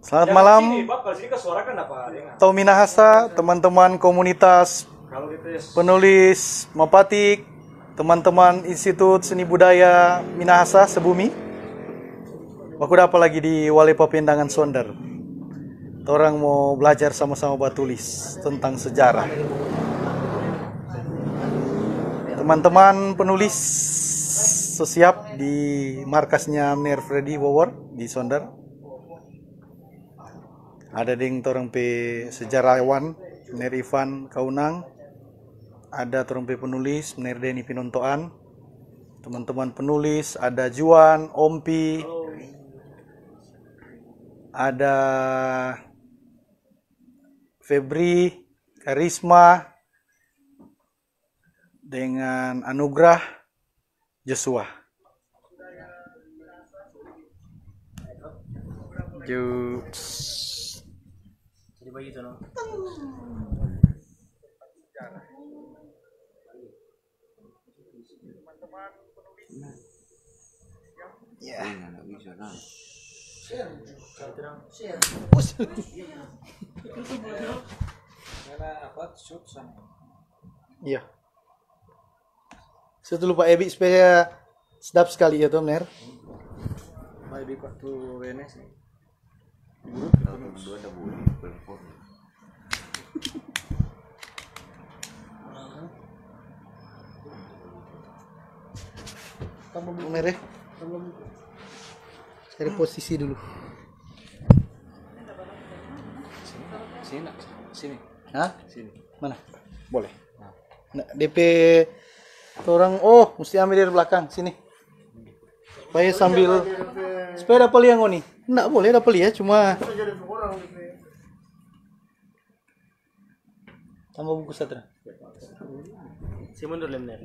Selamat malam, Tau Minahasa, teman-teman komunitas penulis Mapatik, teman-teman Institut Seni Budaya Minahasa Sebumi. Aku dapat lagi di Wale Papendangan Sonder. Orang mau belajar sama-sama batulis tentang sejarah. Teman-teman penulis sesiap di markasnya Mner Freddy Wawor di Sonder. Ada ding torang pe sejarawan Mner Ivan Kaunang. Ada torang pe penulis Mner Deni Pinontoan. Teman-teman penulis ada Juan, Ompi. Ada Febri, Karisma dengan Anugrah, Joshua. Jadi begitu no. Ya. Iya. Saya tuh lupa Ebi supaya sedap sekali ya Tom Ner. Baik waktu Wenes nih. Dua ada budi telepon. Kamu mereh. Cari posisi dulu. Sini. Hah? Sini. Mana? Boleh. Nah, DP orang mesti ambil dari belakang sini. Supaya sambil supaya dapat liang nih. Enggak boleh dapat lihat cuma tambah buku satu. Si mundur lemner.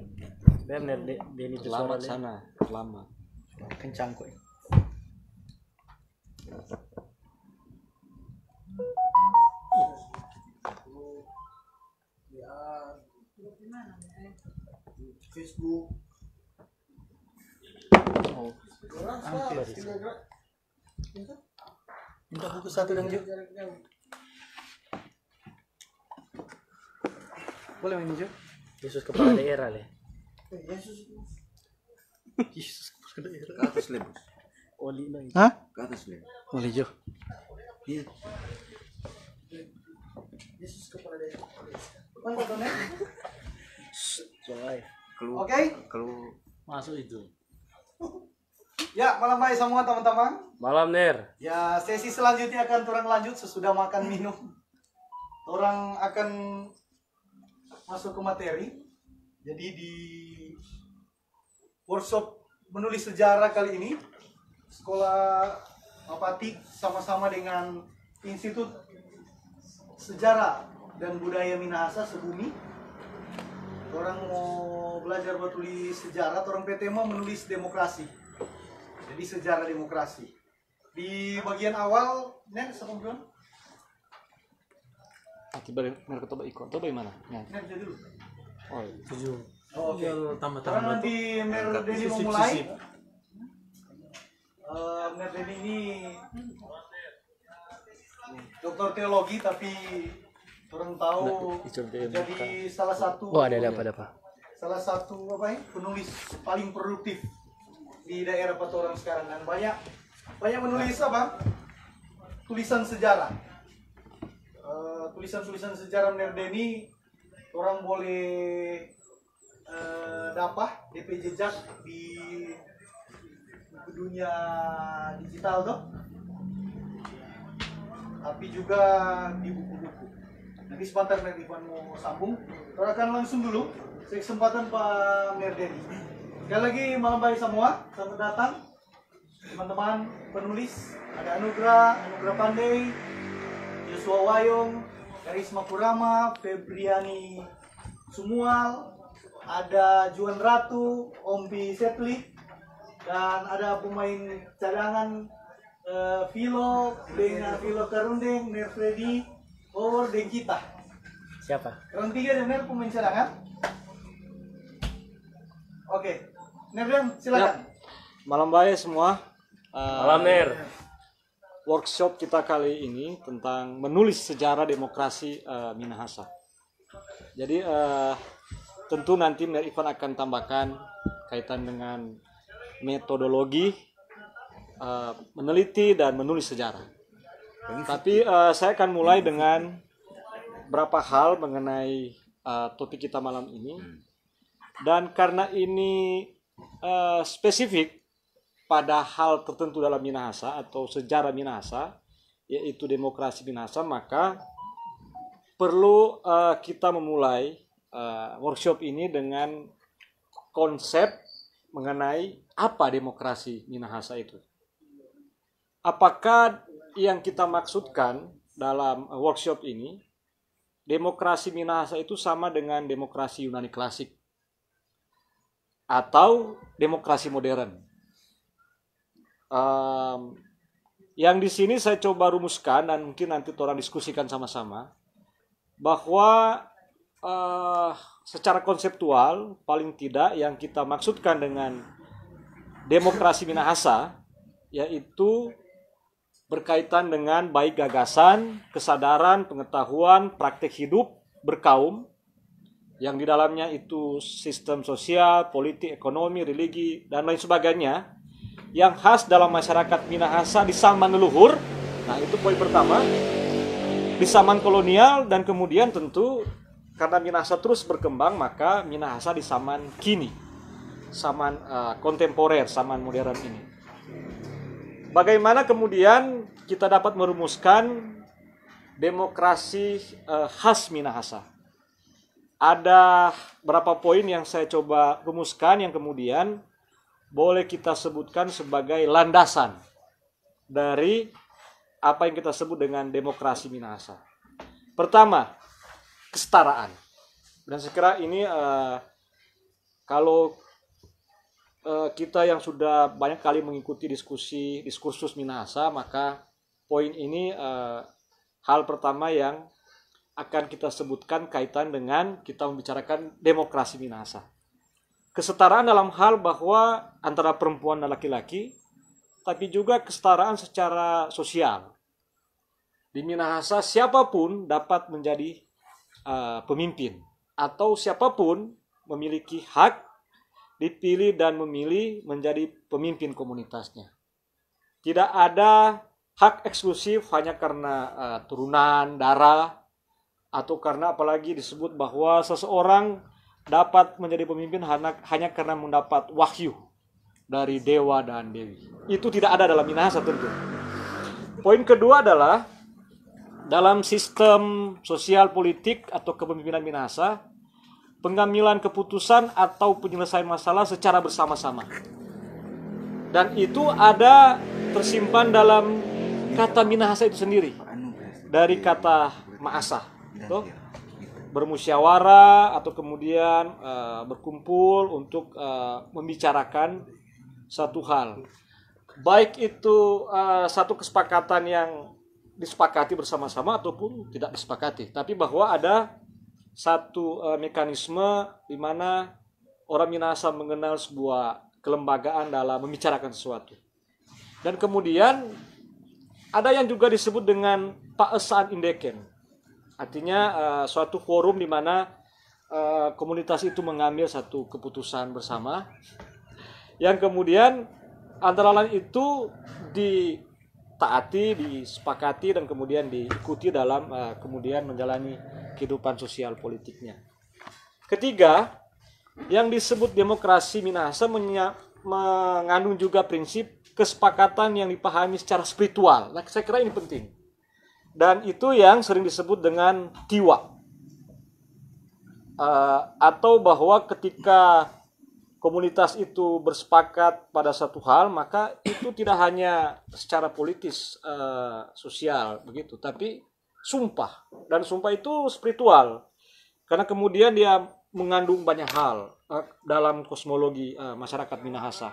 Lemner Deni itu Lama sana, lama. Kencang kok. Facebook. Minta buku satu dong, Jo. Boleh main, Jo? Yesus kepala daerah le. Yesus kepala daerah. Ke atas lebus. Oli lagi. Hah? Ke atas lebus. Boleh, Jo. Iya. Yesus kepala daerah. Mana fotonya? Soalnya. Oke. Kalau Masuk itu. Ya, malam baik semua teman-teman. Malam Ner. Ya, sesi selanjutnya akan orang lanjut sesudah makan minum. Orang akan masuk ke materi. Jadi di workshop menulis sejarah kali ini, Sekolah Mapatik sama-sama dengan Institut Sejarah dan Budaya Minahasa Sebumi. Orang mau belajar tulis sejarah, orang PT mau menulis demokrasi. Jadi sejarah demokrasi. Di bagian awal, Nen, sama Bron? tiba mereka coba ikut, coba gimana? Nen, jadi dulu. Oh, Tujuh. Oh, oke. Tambah Karena nanti Mer Deni memulai. Mer Deni ini doktor teologi tapi orang tahu jadi salah satu ada apa? salah satu penulis paling produktif di daerah Patorang sekarang dan banyak menulis tulisan sejarah. Tulisan sejarah Mer Deni orang boleh dapat DP jejak di dunia digital tuh, tapi juga di buku-buku. Nanti sebentar Mer Ivan mau sambung, kita akan langsung dulu kesempatan Pak Mer Deni. Sekali lagi malam baik semua, selamat datang teman-teman penulis. Ada Anugrah Pandey, Joshua Wayong, Karisma Purama, Febriani Sumual, ada Juan Ratu, Ompi Setlik, dan ada pemain cadangan Vilo dengan Vilo Karundeng, Ner Freddy, Or dan kita. Siapa? Orang tiga dan Ner pemain cadangan. Oke, Ner silakan. malam baik semua. Malam Ner. workshop kita kali ini tentang menulis sejarah demokrasi Minahasa. Jadi tentu nanti Mer Ivan akan tambahkan kaitan dengan metodologi meneliti dan menulis sejarah. Tapi saya akan mulai dengan beberapa hal mengenai topik kita malam ini. Dan karena ini spesifik pada hal tertentu dalam Minahasa atau sejarah Minahasa, yaitu demokrasi Minahasa, maka perlu kita memulai workshop ini dengan konsep mengenai apa demokrasi Minahasa itu. Apakah yang kita maksudkan dalam workshop ini, demokrasi Minahasa itu sama dengan demokrasi Yunani klasik atau demokrasi modern? Yang di sini saya coba rumuskan dan mungkin nanti orang diskusikan sama-sama bahwa secara konseptual paling tidak yang kita maksudkan dengan demokrasi Minahasa yaitu berkaitan dengan baik gagasan, kesadaran, pengetahuan, praktek hidup berkaum yang di dalamnya itu sistem sosial, politik, ekonomi, religi, dan lain sebagainya yang khas dalam masyarakat Minahasa di zaman leluhur. Nah, itu poin pertama. Di zaman kolonial dan kemudian tentu karena Minahasa terus berkembang, maka Minahasa di zaman kini, zaman kontemporer, zaman modern ini. Bagaimana kemudian kita dapat merumuskan demokrasi khas Minahasa? Ada berapa poin yang saya coba rumuskan yang kemudian boleh kita sebutkan sebagai landasan dari apa yang kita sebut dengan demokrasi Minahasa. Pertama, kesetaraan. Dan saya kira ini kalau kita yang sudah banyak kali mengikuti diskursus Minahasa, maka poin ini hal pertama yang akan kita sebutkan kaitan dengan kita membicarakan demokrasi Minahasa. Kesetaraan dalam hal bahwa antara perempuan dan laki-laki, tapi juga kesetaraan secara sosial. Di Minahasa siapapun dapat menjadi pemimpin atau siapapun memiliki hak dipilih dan memilih menjadi pemimpin komunitasnya. Tidak ada hak eksklusif hanya karena turunan, darah, atau karena apalagi disebut bahwa seseorang dapat menjadi pemimpin hanya karena mendapat wahyu dari dewa dan dewi. Itu tidak ada dalam Minahasa tentu. Poin kedua adalah dalam sistem sosial politik atau kepemimpinan Minahasa, pengambilan keputusan atau penyelesaian masalah secara bersama-sama. Dan itu ada tersimpan dalam kata Minahasa itu sendiri. Dari kata ma'asa. Bermusyawarah atau kemudian berkumpul untuk membicarakan satu hal. Baik itu satu kesepakatan yang disepakati bersama-sama ataupun tidak disepakati. Tapi bahwa ada satu mekanisme di mana orang Minahasa mengenal sebuah kelembagaan dalam membicarakan sesuatu. Dan kemudian ada yang juga disebut dengan paesaan indeken. Artinya suatu forum di mana komunitas itu mengambil satu keputusan bersama yang kemudian antara lain itu ditaati, disepakati dan kemudian diikuti dalam kemudian menjalani kehidupan sosial politiknya. Ketiga, yang disebut demokrasi Minahasa mengandung juga prinsip kesepakatan yang dipahami secara spiritual. Nah, saya kira ini penting. Dan itu yang sering disebut dengan tiwa. Atau bahwa ketika komunitas itu bersepakat pada satu hal, maka itu tidak hanya secara politis, sosial, begitu, tapi sumpah. Dan sumpah itu spiritual. Karena kemudian dia mengandung banyak hal dalam kosmologi masyarakat Minahasa.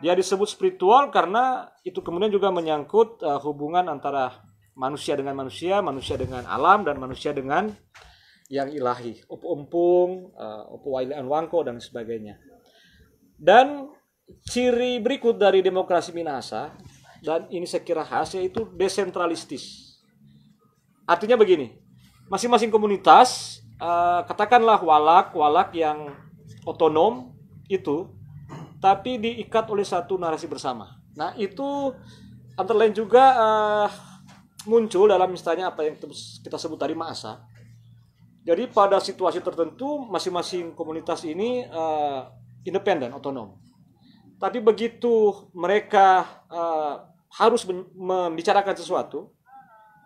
Dia disebut spiritual karena itu kemudian juga menyangkut hubungan antara manusia dengan manusia, manusia dengan alam, dan manusia dengan yang ilahi. Opo Ompung, Opo Waili Anwangko, dan sebagainya. Dan ciri berikut dari demokrasi Minahasa dan ini saya kira khas, yaitu desentralistis. Artinya begini, masing-masing komunitas, katakanlah walak yang otonom itu, tapi diikat oleh satu narasi bersama. Nah itu antara lain juga muncul dalam misalnya apa yang kita sebut tadi ma'asa. Jadi pada situasi tertentu masing-masing komunitas ini independen, otonom. Tapi begitu mereka harus membicarakan sesuatu,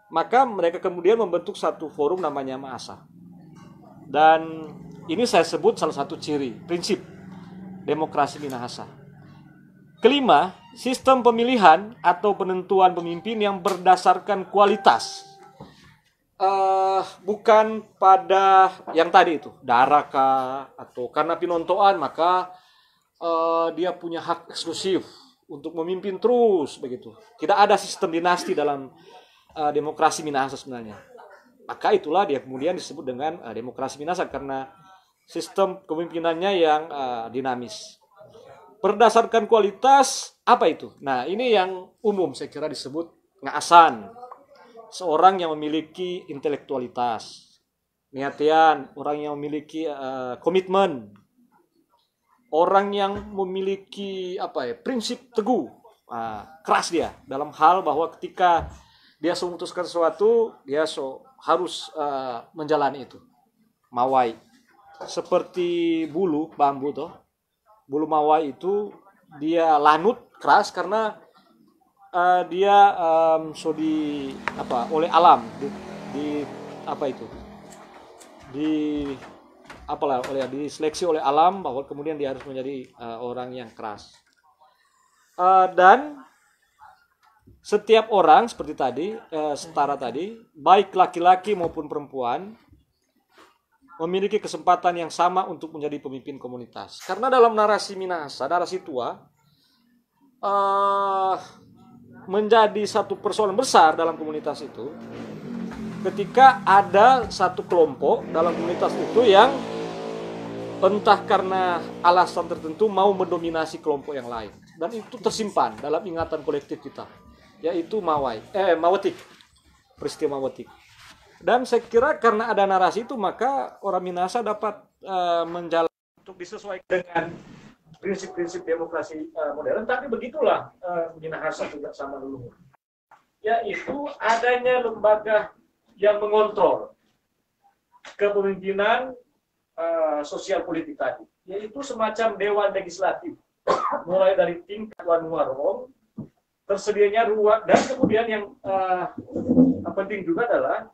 maka mereka kemudian membentuk satu forum namanya ma'asa. Dan ini saya sebut salah satu ciri, prinsip demokrasi Minahasa. Kelima, sistem pemilihan atau penentuan pemimpin yang berdasarkan kualitas. Bukan pada yang tadi itu, darah kah, atau karena pinontoan maka dia punya hak eksklusif untuk memimpin terus begitu. Tidak ada sistem dinasti dalam demokrasi Minahasa sebenarnya. Maka itulah dia kemudian disebut dengan demokrasi Minahasa karena sistem kepemimpinannya yang dinamis. Berdasarkan kualitas, apa itu? Nah, ini yang umum saya kira disebut ngaasan. Seorang yang memiliki intelektualitas, niatian, orang yang memiliki komitmen, orang yang memiliki prinsip teguh, keras dia dalam hal bahwa ketika dia memutuskan sesuatu, dia harus menjalani itu. Mawai, seperti bulu bambu toh. Bulu mawai itu dia lanut keras karena dia oleh alam diseleksi oleh alam bahwa kemudian dia harus menjadi orang yang keras. Dan setiap orang seperti tadi setara tadi, baik laki-laki maupun perempuan memiliki kesempatan yang sama untuk menjadi pemimpin komunitas. Karena dalam narasi Minahasa, narasi tua, menjadi satu persoalan besar dalam komunitas itu, ketika ada satu kelompok dalam komunitas itu yang entah karena alasan tertentu mau mendominasi kelompok yang lain. Dan itu tersimpan dalam ingatan kolektif kita, yaitu Mawetik, peristiwa Mawetik. Dan saya kira karena ada narasi itu, maka orang Minahasa dapat menjalankan untuk disesuaikan dengan prinsip-prinsip demokrasi modern. Tapi begitulah Minahasa juga sama dulu, yaitu adanya lembaga yang mengontrol kepemimpinan sosial politik tadi, yaitu semacam dewan legislatif, mulai dari tingkat Tuan Muarong, tersedianya ruang, dan kemudian yang penting juga adalah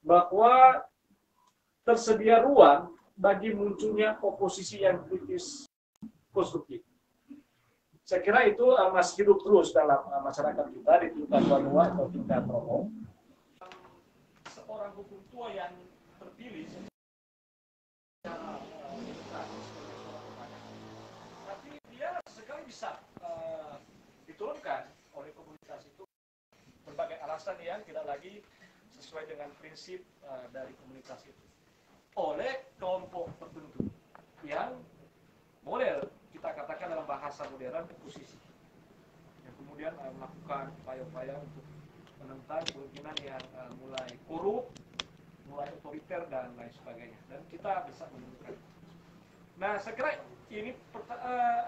bahwa tersedia ruang bagi munculnya oposisi yang kritis konstruktif. Saya kira itu masih hidup terus dalam masyarakat kita di tingkat Banua atau tingkat Romo. Seorang hukum tua yang terpilih secara tapi dia sekali bisa diturunkan oleh komunitas itu berbagai alasan yang tidak lagi sesuai dengan prinsip dari komunitas itu oleh kelompok tertentu yang boleh kita katakan dalam bahasa modern oposisi, yang kemudian melakukan upaya-upaya untuk menentang kepemimpinan yang mulai korup, mulai otoriter dan lain sebagainya, dan kita bisa menemukan. Nah, saya kira ini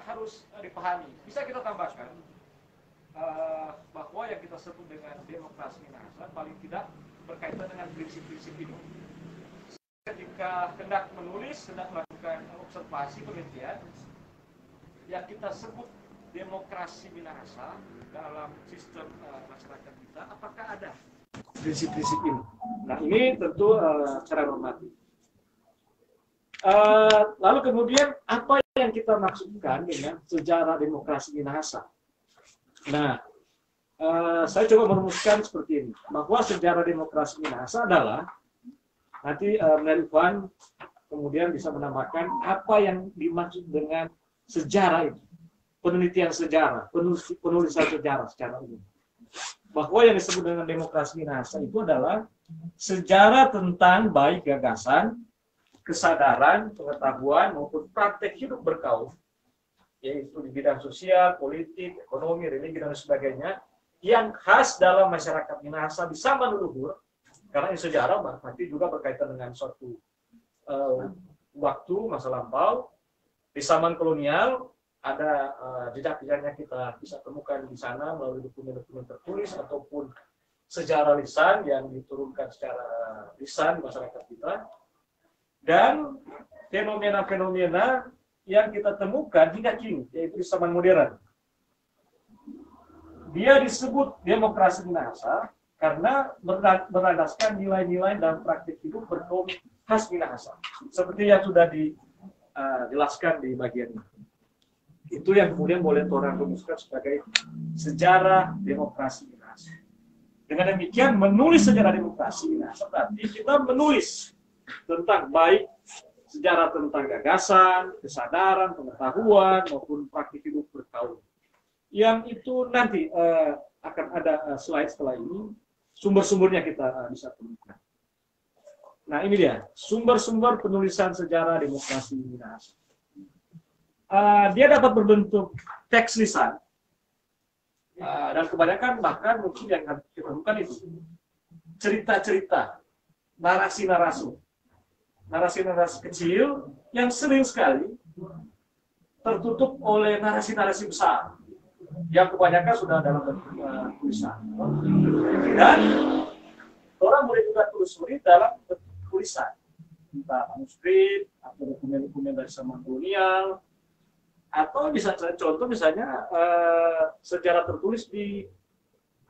harus dipahami. Bisa kita tambahkan bahwa yang kita sebut dengan demokrasi Minahasa paling tidak berkaitan dengan prinsip-prinsip ini. Ketika hendak menulis, hendak melakukan observasi penelitian, yang kita sebut demokrasi Minahasa dalam sistem masyarakat kita, apakah ada prinsip-prinsip ini? Nah, ini tentu cara normatif. Lalu kemudian apa yang kita maksudkan dengan sejarah demokrasi Minahasa? Nah, saya coba merumuskan seperti ini, bahwa sejarah demokrasi Minahasa adalah, nanti Ivan kemudian bisa menambahkan apa yang dimaksud dengan sejarah itu, penelitian sejarah, penulisan sejarah secara umum. Bahwa yang disebut dengan demokrasi Minahasa itu adalah sejarah tentang baik gagasan, kesadaran, pengetahuan maupun praktek hidup berkaum, yaitu di bidang sosial, politik, ekonomi, religi dan sebagainya, yang khas dalam masyarakat Minahasa di zaman leluhur, karena ini sejarah nanti juga berkaitan dengan suatu waktu masa lampau. Di zaman kolonial ada jejak-jejaknya kita bisa temukan di sana melalui dokumen-dokumen tertulis ataupun sejarah lisan yang diturunkan secara lisan di masyarakat kita, dan fenomena-fenomena yang kita temukan hingga kini, yaitu di zaman modern. Dia disebut demokrasi Minahasa karena berlandaskan nilai-nilai dan praktik hidup berkaum khas Minahasa, seperti yang sudah dijelaskan di bagian ini. Itu yang kemudian boleh orang rumuskan sebagai sejarah demokrasi Minahasa. Dengan demikian, menulis sejarah demokrasi Minahasa berarti kita menulis tentang baik sejarah tentang gagasan, kesadaran, pengetahuan maupun praktik hidup berkaum. Yang itu nanti akan ada slide setelah ini, sumber-sumbernya kita bisa temukan. Nah, ini dia sumber-sumber penulisan sejarah demokrasi Minahasa. Dia dapat berbentuk teks lisan, dan kebanyakan bahkan mungkin yang kita temukan itu cerita-cerita, narasi-narasi kecil yang sering sekali tertutup oleh narasi-narasi besar yang kebanyakan sudah dalam bentuk tulisan. Dan orang boleh juga telusuri dalam bentuk tulisan, entah manuskrip atau dokumen-dokumen dari zaman kolonial, atau bisa contoh misalnya sejarah tertulis di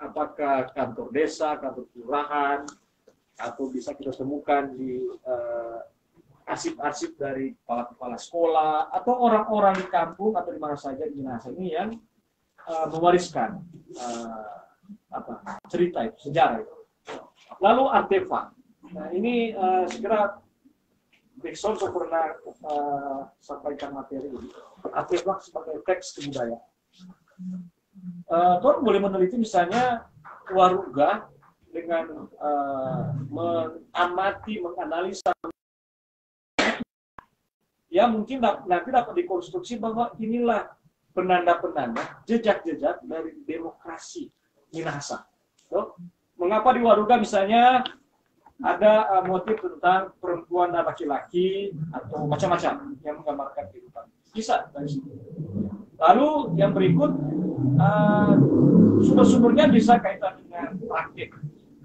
apakah kantor desa, kantor kelurahan, atau bisa kita temukan di arsip-arsip dari kepala-kepala sekolah atau orang-orang di kampung atau di mana saja di Minahasa ini yang mewariskan cerita itu, sejarah itu. Lalu artefak. Nah, ini segera Dixon saya pernah sampaikan materi ini. Artefak sebagai teks kebudayaan. Tuan boleh meneliti misalnya Waruga dengan mengamati, menganalisa, ya mungkin nanti dapat dikonstruksi bahwa inilah penanda-penanda, jejak-jejak dari demokrasi Minahasa. So, mengapa di Waruga misalnya ada motif tentang perempuan dan laki-laki atau macam-macam yang menggambarkan kehidupan? Bisa dari situ. Lalu yang berikut, sumber-sumbernya bisa kaitan dengan praktik,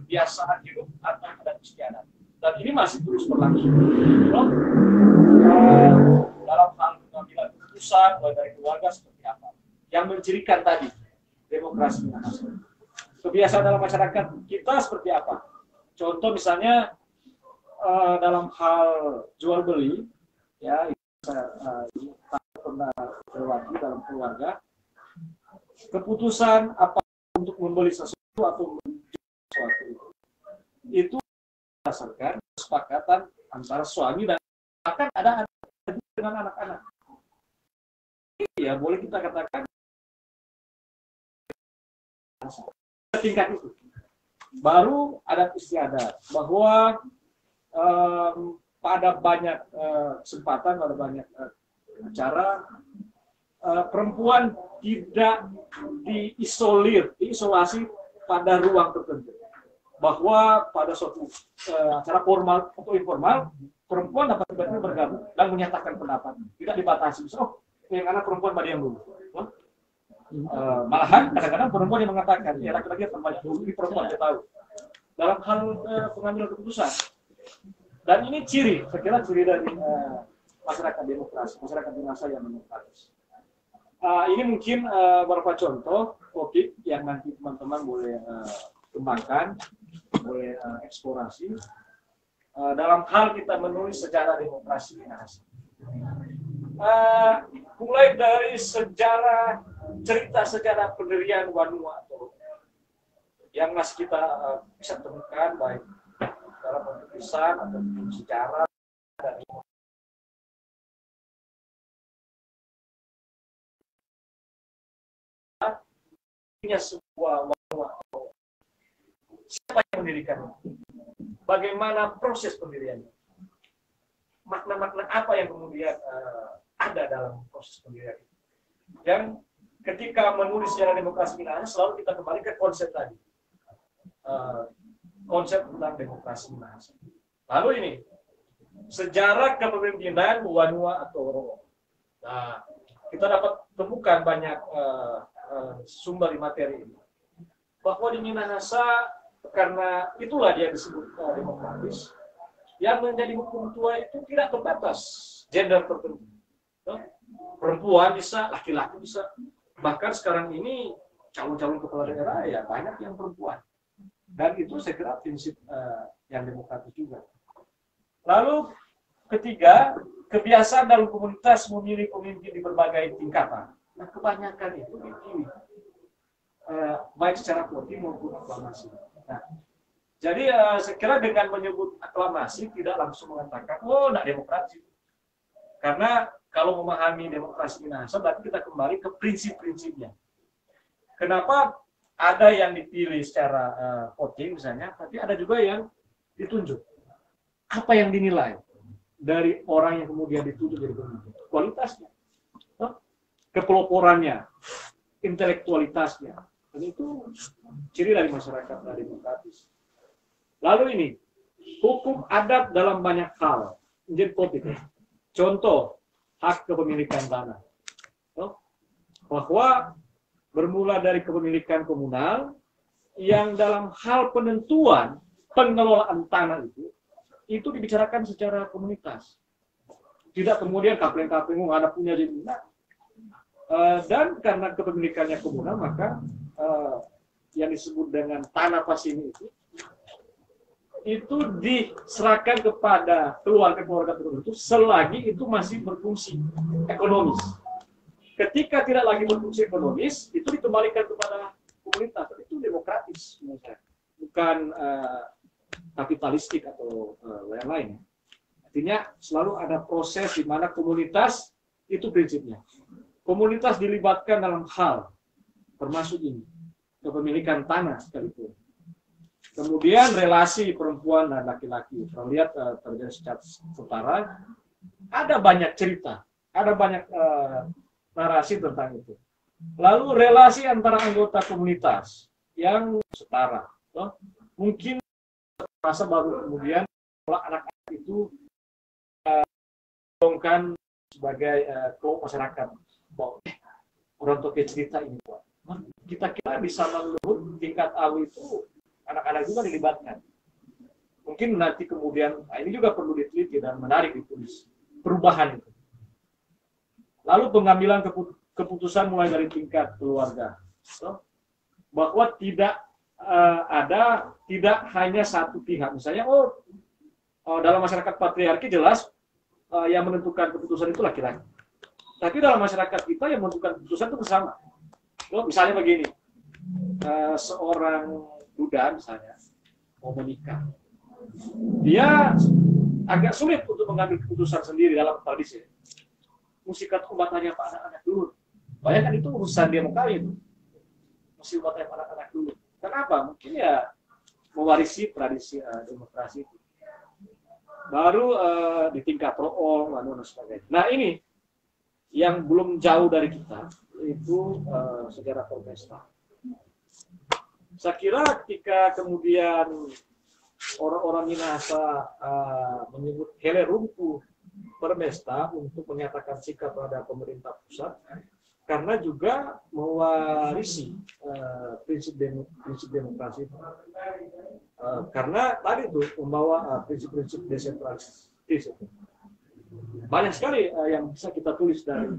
kebiasaan hidup atau adat istiadat. Dan ini masih terus berlangsung. Dalam hal pengambilan keputusan, mulai dari keluarga seperti apa, yang mencirikan tadi demokrasi Minahasa. Kebiasaan dalam masyarakat kita seperti apa? Contoh misalnya dalam hal jual beli, ya saya pernah lewati dalam keluarga, keputusan apa untuk membeli sesuatu atau menjual sesuatu itu berdasarkan kesepakatan antara suami dan bahkan ada dengan anak-anak. Ya boleh kita katakan tingkat itu. Baru adat istiadat bahwa pada banyak kesempatan, pada banyak acara perempuan tidak diisolasi pada ruang tertentu. Bahwa pada suatu acara formal atau informal, perempuan dapat tiba-tiba bergabung dan menyatakan pendapat. Tidak dibatasi. Oh, yang anak perempuan pada yang dulu. Malahan kadang-kadang perempuan yang mengatakan, ya laki-laki terbanyak dulu, ini perempuan dia tahu. Dalam hal pengambilan keputusan. Dan ini ciri, saya kira ciri dari masyarakat demokrasi, masyarakat Minahasa yang demokratis. Ini mungkin beberapa contoh topik yang nanti teman-teman boleh kembangkan, boleh eksplorasi dalam hal kita menulis sejarah demokrasi Minahasa. Mulai dari sejarah, cerita sejarah pendirian Vanuatu yang masih kita bisa temukan baik dalam bentuk tulisan atau sejarah dan punya sebuah Vanuatu. Siapa yang mendirikannya? Bagaimana proses pendiriannya? Makna-makna apa yang kemudian ada dalam proses pendirian itu? Yang ketika menulis sejarah demokrasi Minahasa selalu kita kembali ke konsep tadi. Konsep tentang demokrasi Minahasa. Lalu ini, sejarah kepemimpinan Wanua atau Roro. Nah, kita dapat temukan banyak sumber di materi ini. Bahwa di Minahasa, karena itulah dia disebut demokratis, yang menjadi hukum tua itu tidak terbatas gender tertentu. Perempuan bisa, laki-laki bisa. Bahkan sekarang ini calon-calon kepala daerah ya banyak yang perempuan. Dan itu saya kira prinsip yang demokratis juga. Lalu ketiga, kebiasaan dalam komunitas memilih pemimpin di berbagai tingkatan. Nah, kebanyakan itu dipilih baik secara voting maupun aklamasi. Nah, jadi saya kira dengan menyebut aklamasi tidak langsung mengatakan, oh, tidak demokratis. Karena kalau memahami demokrasi Minahasa, berarti kita kembali ke prinsip-prinsipnya. Kenapa ada yang dipilih secara voting misalnya, tapi ada juga yang ditunjuk. Apa yang dinilai dari orang yang kemudian ditunjuk jadi pemimpin? Kualitasnya, kepeloporannya, intelektualitasnya. Dan itu ciri dari masyarakat demokratis. Lalu ini, hukum adat dalam banyak hal menjadi topik. Contoh, hak kepemilikan tanah. Bahwa bermula dari kepemilikan komunal, yang dalam hal penentuan pengelolaan tanah itu dibicarakan secara komunitas. Tidak kemudian kapling-kapling ada punya jadi benar. Dan karena kepemilikannya komunal, maka yang disebut dengan tanah pasini itu diserahkan kepada keluarga-keluarga tertentu selagi itu masih berfungsi ekonomis. Ketika tidak lagi berfungsi ekonomis, itu dikembalikan kepada komunitas. Itu demokratis, bukan kapitalistik atau lain-lain. Artinya selalu ada proses di mana komunitas itu prinsipnya. Komunitas dilibatkan dalam hal termasuk ini, kepemilikan tanah sekalipun. Kemudian relasi perempuan dan laki-laki terlihat terjadi secara setara. Ada banyak cerita, ada banyak narasi tentang itu. Lalu relasi antara anggota komunitas yang setara. Mungkin masa baru kemudian anak-anak itu dongkan sebagai kelompok masyarakat. Orang tua cerita ini, kita kira bisa menurut tingkat AW itu anak-anak juga dilibatkan. Mungkin nanti kemudian, ini juga perlu diteliti dan menarik ditulis perubahan itu. Lalu pengambilan keputusan mulai dari tingkat keluarga, bahwa tidak tidak hanya satu pihak. Misalnya, dalam masyarakat patriarki jelas yang menentukan keputusan itu laki-laki. Tapi dalam masyarakat kita yang menentukan keputusan itu bersama. Misalnya begini, seorang Buddha misalnya mau menikah, dia agak sulit untuk mengambil keputusan sendiri dalam tradisi. Musikat umat tanya Pak anak-anak dulu. Bayangkan itu urusan dia mau kawin. Mesti umat tanya anak-anak dulu. Kenapa? Mungkin ya mewarisi tradisi demokrasi itu. Baru di tingkat rool dan sebagainya. Nah ini yang belum jauh dari kita itu sejarah protesta. Saya kira ketika kemudian orang-orang Minahasa menyebut hele rumpuh permesta untuk menyatakan sikap terhadap pemerintah pusat, karena juga mewarisi prinsip demokrasi. Karena tadi itu membawa prinsip-prinsip desentralisasi. Banyak sekali yang bisa kita tulis dari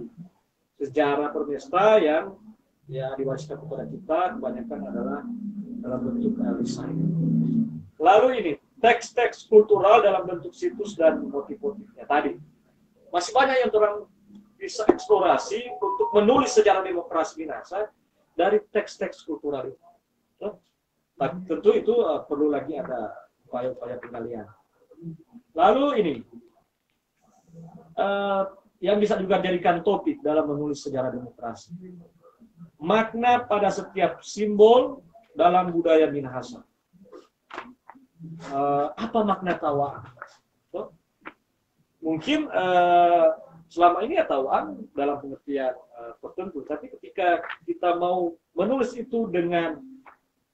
sejarah permesta yang diwariskan kepada kita, kebanyakan adalah dalam bentuk lisan. Lalu ini, teks-teks kultural dalam bentuk situs dan motif-motifnya tadi. Masih banyak yang orang bisa eksplorasi untuk menulis sejarah demokrasi Minahasa dari teks-teks kultural itu. Tapi tentu itu perlu lagi ada upaya-upaya penggalian. Lalu ini, yang bisa juga jadikan topik dalam menulis sejarah demokrasi. Makna pada setiap simbol dalam budaya Minahasa. Apa makna tawa? Mungkin selama ini ya tauan dalam pengertian tertentu, tapi ketika kita mau menulis itu dengan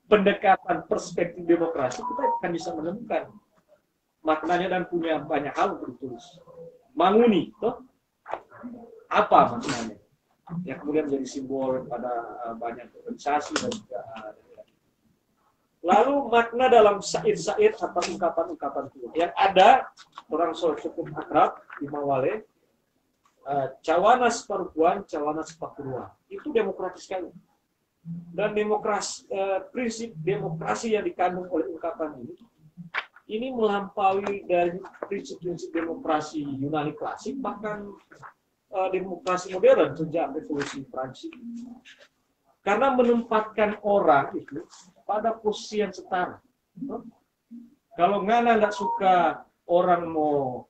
pendekatan perspektif demokrasi, kita akan bisa menemukan maknanya dan punya banyak hal untuk ditulis. Manguni, toh? Apa maknanya? Yang kemudian menjadi simbol pada banyak organisasi dan juga lalu makna dalam syair-syair atau ungkapan-ungkapan tua yang ada orang cukup akrab di Mawale, cawanas parupuan, cawanas pakuruan, itu demokratis sekali. Dan demokrasi, prinsip demokrasi yang dikandung oleh ungkapan ini melampaui dari prinsip-prinsip demokrasi Yunani klasik, bahkan demokrasi modern sejak revolusi Prancis. Karena menempatkan orang itu pada posisi yang setara. Kalau ngana nggak suka orang mau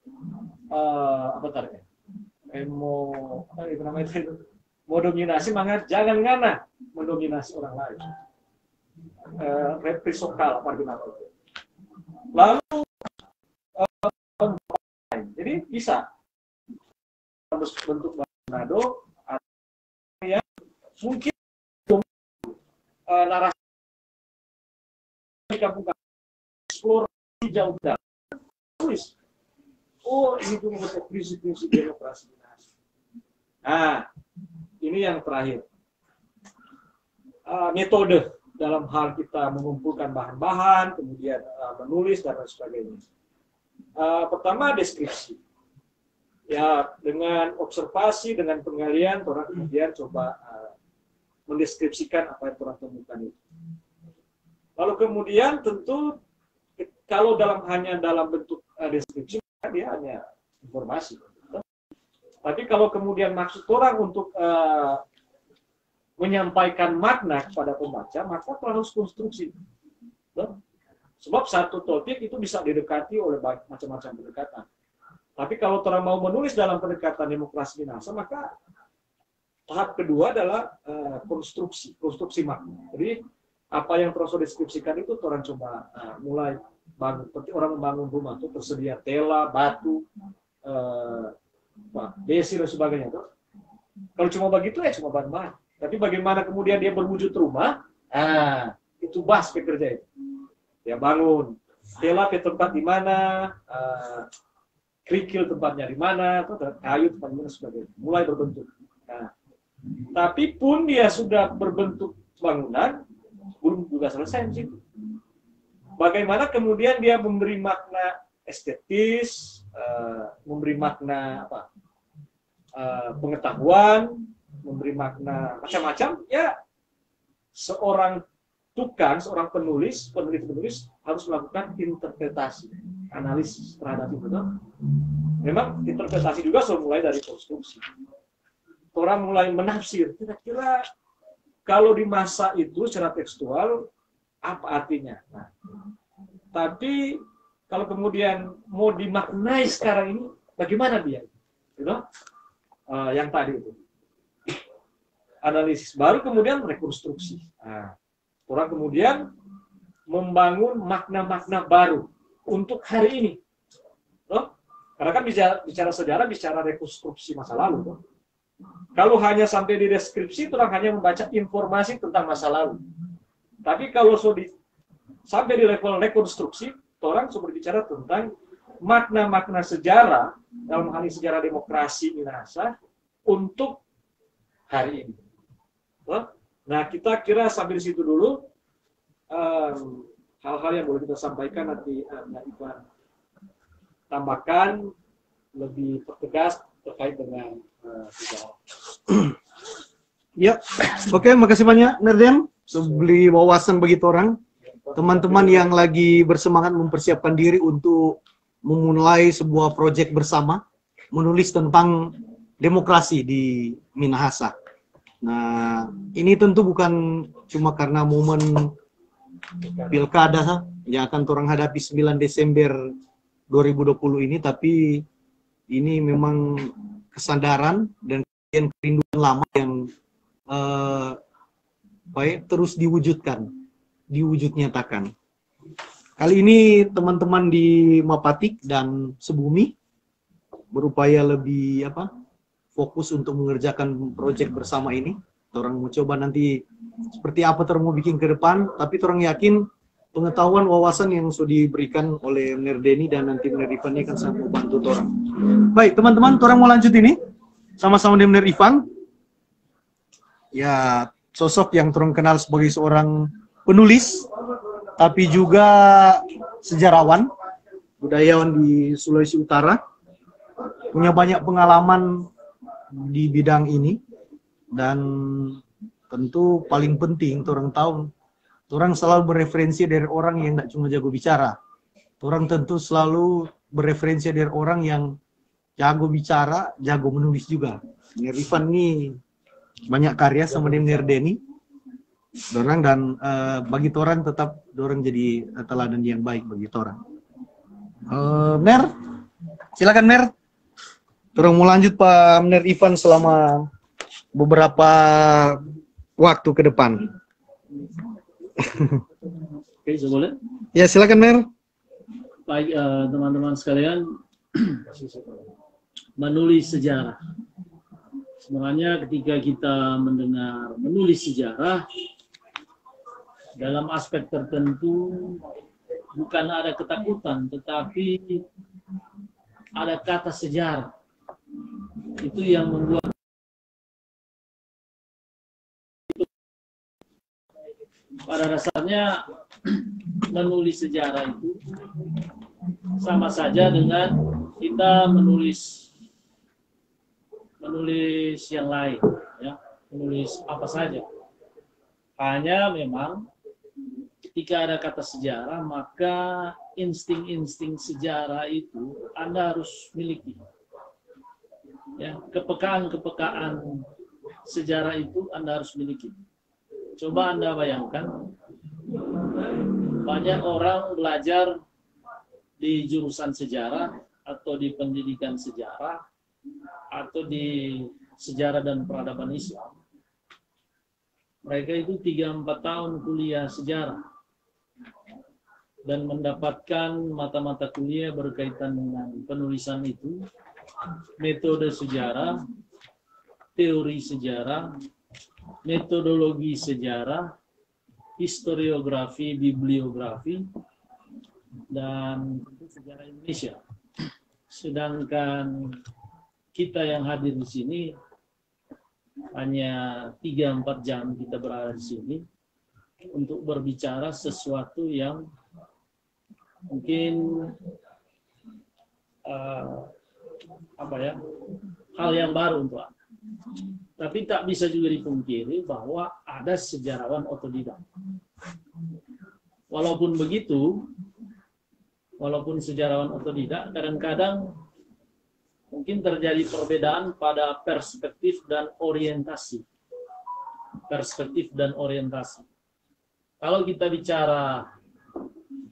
mau dominasi, maka jangan ngana mendominasi orang lain. Reprisokal apa gitu. Lalu jadi bisa bentuk Manado yang mungkin narasi di kampung-kampung eksplorasi jauh-jauh tulis, oh ini tuh membuat prinsip-prinsip demokrasi. Nah, ini yang terakhir, metode dalam hal kita mengumpulkan bahan-bahan, kemudian menulis dan lain sebagainya. Pertama, deskripsi. Ya, dengan observasi, dengan penggalian, orang kemudian coba mendeskripsikan apa yang orang temukan itu. Lalu kemudian tentu kalau hanya dalam bentuk deskripsi, dia hanya informasi. Tapi kalau kemudian maksud orang untuk menyampaikan makna kepada pembaca, maka harus konstruksi. Sebab satu topik itu bisa didekati oleh macam-macam pendekatan. Tapi kalau orang mau menulis dalam pendekatan demokrasi Minahasa, maka tahap kedua adalah konstruksi makna. Jadi apa yang terus deskripsikan itu orang coba mulai bangun, seperti orang membangun rumah itu tersedia tela, batu, besi dan sebagainya. Kalau cuma begitu ya cuma bahan-bahan. Tapi bagaimana kemudian dia berwujud rumah, itu bas pekerja itu. Ya bangun tela ke tempat di mana, kerikil tempatnya di mana, kayu tempatnya di mana sebagainya. Mulai berbentuk. Nah, tapi pun dia sudah berbentuk bangunan, belum juga selesai di situ. Bagaimana kemudian dia memberi makna estetis, memberi makna pengetahuan, memberi makna macam-macam, ya seorang tukang, seorang penulis harus melakukan interpretasi, analisis terhadap itu. Memang interpretasi juga sudah mulai dari konstruksi. Orang mulai menafsir, kira-kira kalau di masa itu secara tekstual apa artinya. Nah, tapi kalau kemudian mau dimaknai sekarang ini, bagaimana dia? Yang tadi itu. Analisis baru kemudian rekonstruksi. Nah, orang kemudian membangun makna-makna baru untuk hari ini. Karena kan bicara sejarah, bicara rekonstruksi masa lalu. Kalau hanya sampai di deskripsi, orang hanya membaca informasi tentang masa lalu. Tapi kalau sampai di level rekonstruksi, orang sudah berbicara tentang makna-makna sejarah, dalam hal ini sejarah demokrasi Minahasa, untuk hari ini. Nah, kita kira sampai di situ dulu. Hal-hal yang boleh kita sampaikan nanti Ivan tambahkan lebih pertegas terkait dengan Ya, oke, makasih banyak Nerdem. Beli wawasan begitu orang. Teman-teman yang lagi bersemangat mempersiapkan diri untuk memulai sebuah proyek bersama, menulis tentang demokrasi di Minahasa. Nah, ini tentu bukan cuma karena momen pilkada yang akan orang hadapi 9 Desember 2020 ini, tapi ini memang kesadaran dan kerinduan lama yang baik terus diwujud nyatakan. Kali ini teman-teman di Mapatik dan Sebumi berupaya lebih fokus untuk mengerjakan proyek bersama ini. Orang mau coba nanti seperti apa orang mau bikin ke depan, tapi orang yakin pengetahuan wawasan yang sudah diberikan oleh Mner Denny dan nanti Mner Ivan ini akan sangat membantu orang. Baik teman-teman, orang mau lanjut ini sama-sama dengan Mner Ivan. Ya, sosok yang orang kenal sebagai seorang penulis, tapi juga sejarawan, budayawan di Sulawesi Utara, punya banyak pengalaman di bidang ini. Dan tentu paling penting orang tahu, orang selalu bereferensi dari orang yang tidak cuma jago bicara. Orang tentu selalu bereferensi dari orang yang jago bicara, jago menulis juga. Mner Ivan ini banyak karya sama Mner Denny. Dorang dan bagi orang tetap dorang jadi teladan yang baik bagi orang. Mner, silakan Mner. Orang mau lanjut Pak Mner Ivan selama beberapa waktu ke depan. Oke, boleh? Ya, silakan Mer. Baik, teman-teman sekalian, menulis sejarah. Sebenarnya ketika kita mendengar menulis sejarah, dalam aspek tertentu bukan ada ketakutan, tetapi ada kata sejarah. Itu yang membuat pada dasarnya menulis sejarah itu sama saja dengan kita menulis yang lain, ya, menulis apa saja. Hanya memang ketika ada kata sejarah, maka insting-insting sejarah itu Anda harus miliki. Ya, kepekaan-kepekaan sejarah itu Anda harus miliki. Coba Anda bayangkan, banyak orang belajar di jurusan sejarah atau di pendidikan sejarah atau di sejarah dan peradaban Islam. Mereka itu 3-4 tahun kuliah sejarah dan mendapatkan mata-mata kuliah berkaitan dengan penulisan itu, metode sejarah, teori sejarah, metodologi sejarah, historiografi, bibliografi, dan sejarah Indonesia. Sedangkan kita yang hadir di sini hanya 3-4 jam kita berada di sini untuk berbicara sesuatu yang mungkin hal yang baru untuk Anda. Tapi tak bisa juga dipungkiri bahwa ada sejarawan otodidak. Walaupun begitu, walaupun sejarawan otodidak, kadang-kadang mungkin terjadi perbedaan pada perspektif dan orientasi. Perspektif dan orientasi. Kalau kita bicara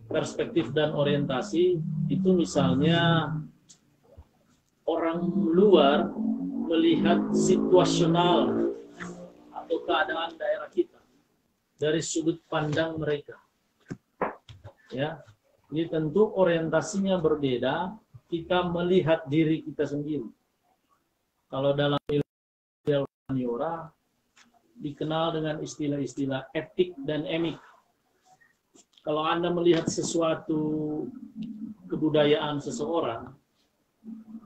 perspektif dan orientasi, itu misalnya orang luar melihat situasional atau keadaan daerah kita dari sudut pandang mereka. Ya, ini tentu orientasinya berbeda. Kita melihat diri kita sendiri. Kalau dalam ilmu humaniora dikenal dengan istilah-istilah etik dan emik. Kalau Anda melihat sesuatu kebudayaan seseorang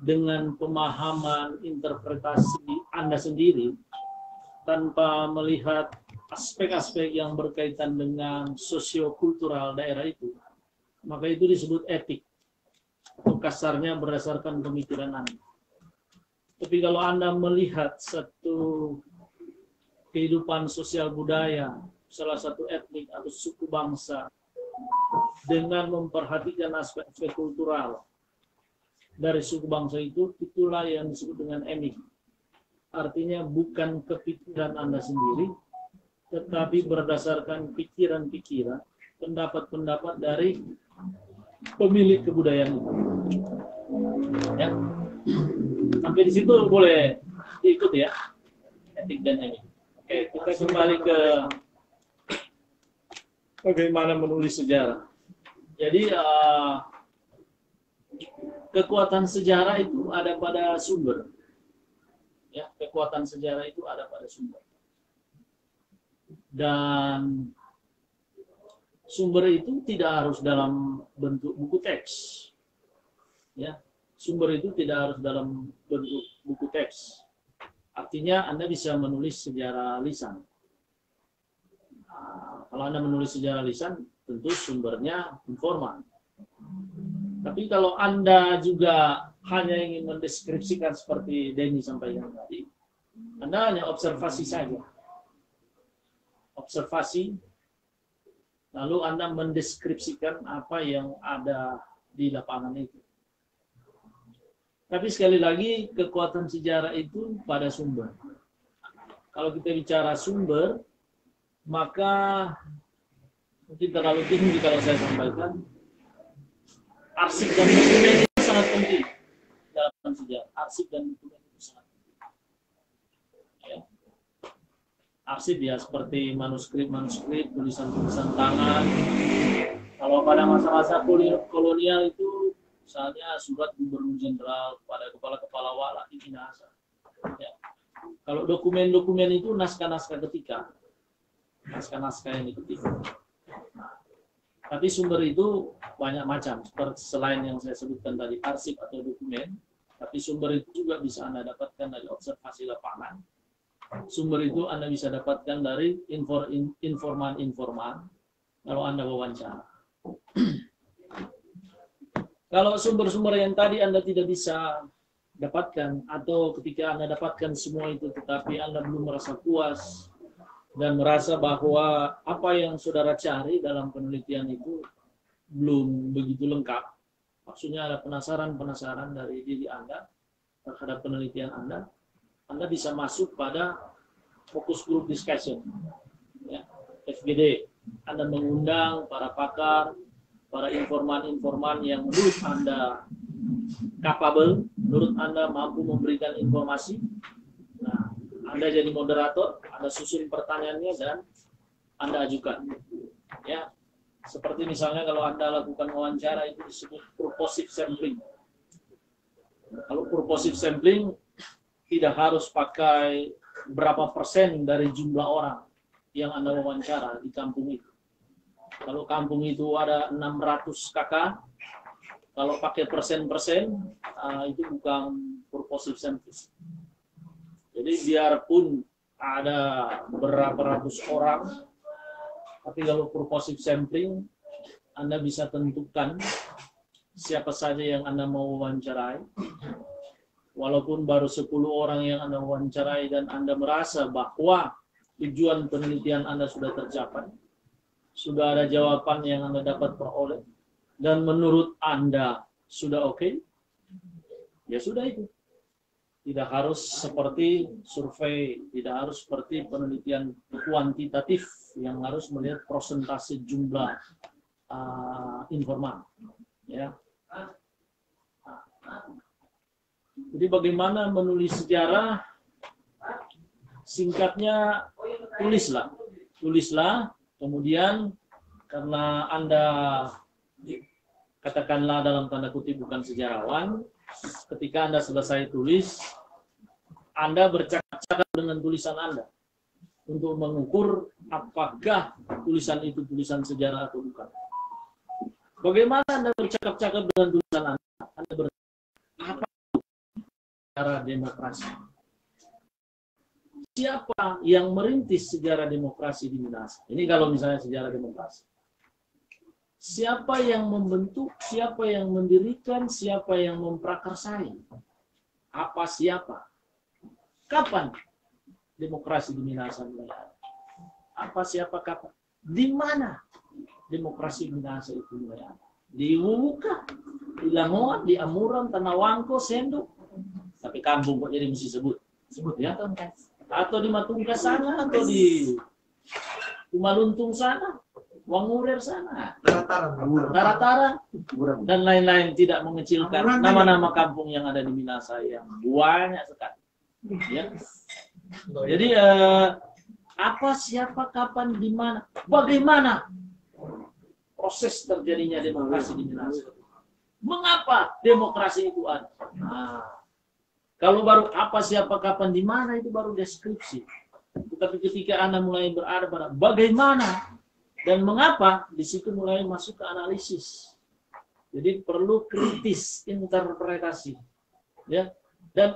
dengan pemahaman interpretasi Anda sendiri tanpa melihat aspek-aspek yang berkaitan dengan sosiokultural daerah itu, maka itu disebut etik. Atau kasarnya berdasarkan pemikiran Anda. Tapi kalau Anda melihat satu kehidupan sosial budaya, salah satu etnik atau suku bangsa, dengan memperhatikan aspek-aspek kultural dari suku bangsa itu, itulah yang disebut dengan emik. Artinya bukan kepikiran Anda sendiri, tetapi berdasarkan pikiran-pikiran, pendapat-pendapat dari pemilik kebudayaan itu. Ya. Sampai di situ boleh diikut ya, etik dan emik. Oke, kita kembali ke bagaimana menulis sejarah. Jadi kekuatan sejarah itu ada pada sumber. Ya, kekuatan sejarah itu ada pada sumber. Dan sumber itu tidak harus dalam bentuk buku teks. Ya, sumber itu tidak harus dalam bentuk buku teks. Artinya Anda bisa menulis sejarah lisan. Nah, kalau Anda menulis sejarah lisan, tentu sumbernya informal. Tapi kalau Anda juga hanya ingin mendeskripsikan seperti Denny sampaikan tadi, Anda hanya observasi saja. Observasi, lalu Anda mendeskripsikan apa yang ada di lapangan itu. Tapi sekali lagi, kekuatan sejarah itu pada sumber. Kalau kita bicara sumber, maka mungkin terlalu tinggi kalau saya sampaikan, arsip dan dokumen itu sangat penting dalam sejarah. Arsip dan dokumen itu sangat penting. Ya. Arsip ya seperti manuskrip, tulisan-tulisan tangan. Kalau pada masa-masa kolonial itu, misalnya surat gubernur jenderal pada kepala-kepala wala di Minahasa. Ya. Kalau dokumen-dokumen itu naskah-naskah ketika, naskah-naskah yang diketik. Tapi sumber itu banyak macam, seperti selain yang saya sebutkan tadi, arsip atau dokumen, tapi sumber itu juga bisa Anda dapatkan dari observasi lapangan. Sumber itu Anda bisa dapatkan dari informan-informan kalau Anda wawancara. Kalau sumber-sumber yang tadi Anda tidak bisa dapatkan, atau ketika Anda dapatkan semua itu tetapi Anda belum merasa puas dan merasa bahwa apa yang saudara cari dalam penelitian itu belum begitu lengkap, maksudnya ada penasaran-penasaran dari diri Anda terhadap penelitian Anda bisa masuk pada focus group discussion, ya, FGD. Anda mengundang para pakar, para informan-informan yang menurut Anda capable, menurut Anda mampu memberikan informasi. Nah, Anda jadi moderator, Anda susun pertanyaannya dan Anda ajukan. Ya, seperti misalnya kalau Anda lakukan wawancara itu disebut purposive sampling. Kalau purposive sampling tidak harus pakai berapa persen dari jumlah orang yang Anda wawancara di kampung itu. Kalau kampung itu ada 600 kakak, kalau pakai persen-persen, itu bukan purposive sampling. Jadi biarpun ada berapa ratus orang, tapi kalau purposive sampling, Anda bisa tentukan siapa saja yang Anda mau wawancarai. Walaupun baru 10 orang yang Anda wawancarai dan Anda merasa bahwa tujuan penelitian Anda sudah tercapai, sudah ada jawaban yang Anda dapat peroleh, dan menurut Anda sudah oke, ya sudah itu. Tidak harus seperti survei, tidak harus seperti penelitian kuantitatif yang harus melihat persentase jumlah informan. Ya. Jadi bagaimana menulis sejarah? Singkatnya, tulislah. Kemudian karena Anda katakanlah dalam tanda kutip bukan sejarawan, ketika Anda selesai tulis, Anda bercakap-cakap dengan tulisan Anda untuk mengukur apakah tulisan itu tulisan sejarah atau bukan. Bagaimana Anda bercakap-cakap dengan tulisan Anda? Anda apa sejarah demokrasi? Siapa yang merintis sejarah demokrasi di Minahasa? Ini kalau misalnya sejarah demokrasi. Siapa yang membentuk, siapa yang mendirikan, siapa yang memprakarsai? Apa siapa? Kapan demokrasi di Minahasa mulai ada? Apa siapa kapan? Di mana demokrasi di Minahasa itu mulai ada? Di Wuka, di Langoa, di Amuran, Tanawangko, Senduk. Tapi kampung kok jadi mesti sebut ya? Atau di Matungkas sana, atau di Tumaluntung sana, Wangurer sana, Taratara, dan lain-lain, tidak mengecilkan nama-nama kampung yang ada di Minahasa yang banyak sekali. Ya. Jadi apa, siapa, kapan, di mana, bagaimana proses terjadinya demokrasi di Minahasa? Mengapa demokrasi itu ada? Nah, Kalau baru apa, siapa, kapan, di mana, itu baru deskripsi. Tetapi ketika Anda mulai berada pada bagaimana dan mengapa, di situ mulai masuk ke analisis. Jadi perlu kritis interpretasi, ya. Dan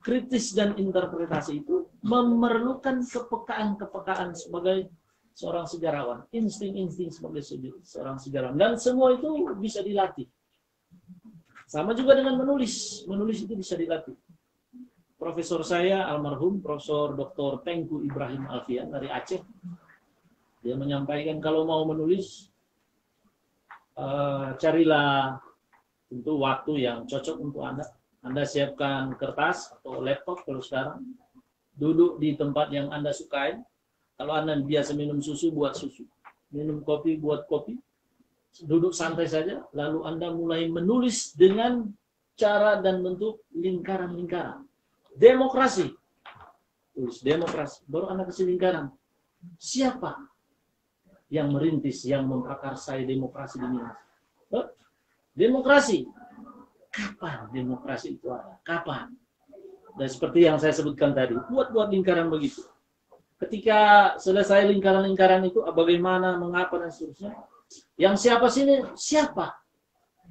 kritis dan interpretasi itu memerlukan kepekaan sebagai seorang sejarawan, insting sebagai seorang sejarawan, dan semua itu bisa dilatih. Sama juga dengan menulis itu bisa dilatih. Profesor saya almarhum Profesor Dr. Tengku Ibrahim Alfian dari Aceh, dia menyampaikan kalau mau menulis carilah tentu waktu yang cocok untuk Anda. Anda siapkan kertas atau laptop kalau sekarang, duduk di tempat yang Anda sukai. Kalau Anda biasa minum susu, buat susu. Minum kopi, buat kopi. Duduk santai saja, lalu Anda mulai menulis dengan cara dan bentuk lingkaran-lingkaran. Demokrasi. Tulis demokrasi. Baru Anda kasih lingkaran. Siapa yang merintis, yang memprakarsai demokrasi di Minang? Demokrasi. Kapan demokrasi itu ada? Kapan? Dan seperti yang saya sebutkan tadi, buat lingkaran begitu. Ketika selesai lingkaran-lingkaran itu, bagaimana, mengapa, dan seterusnya. Yang siapa sini? Siapa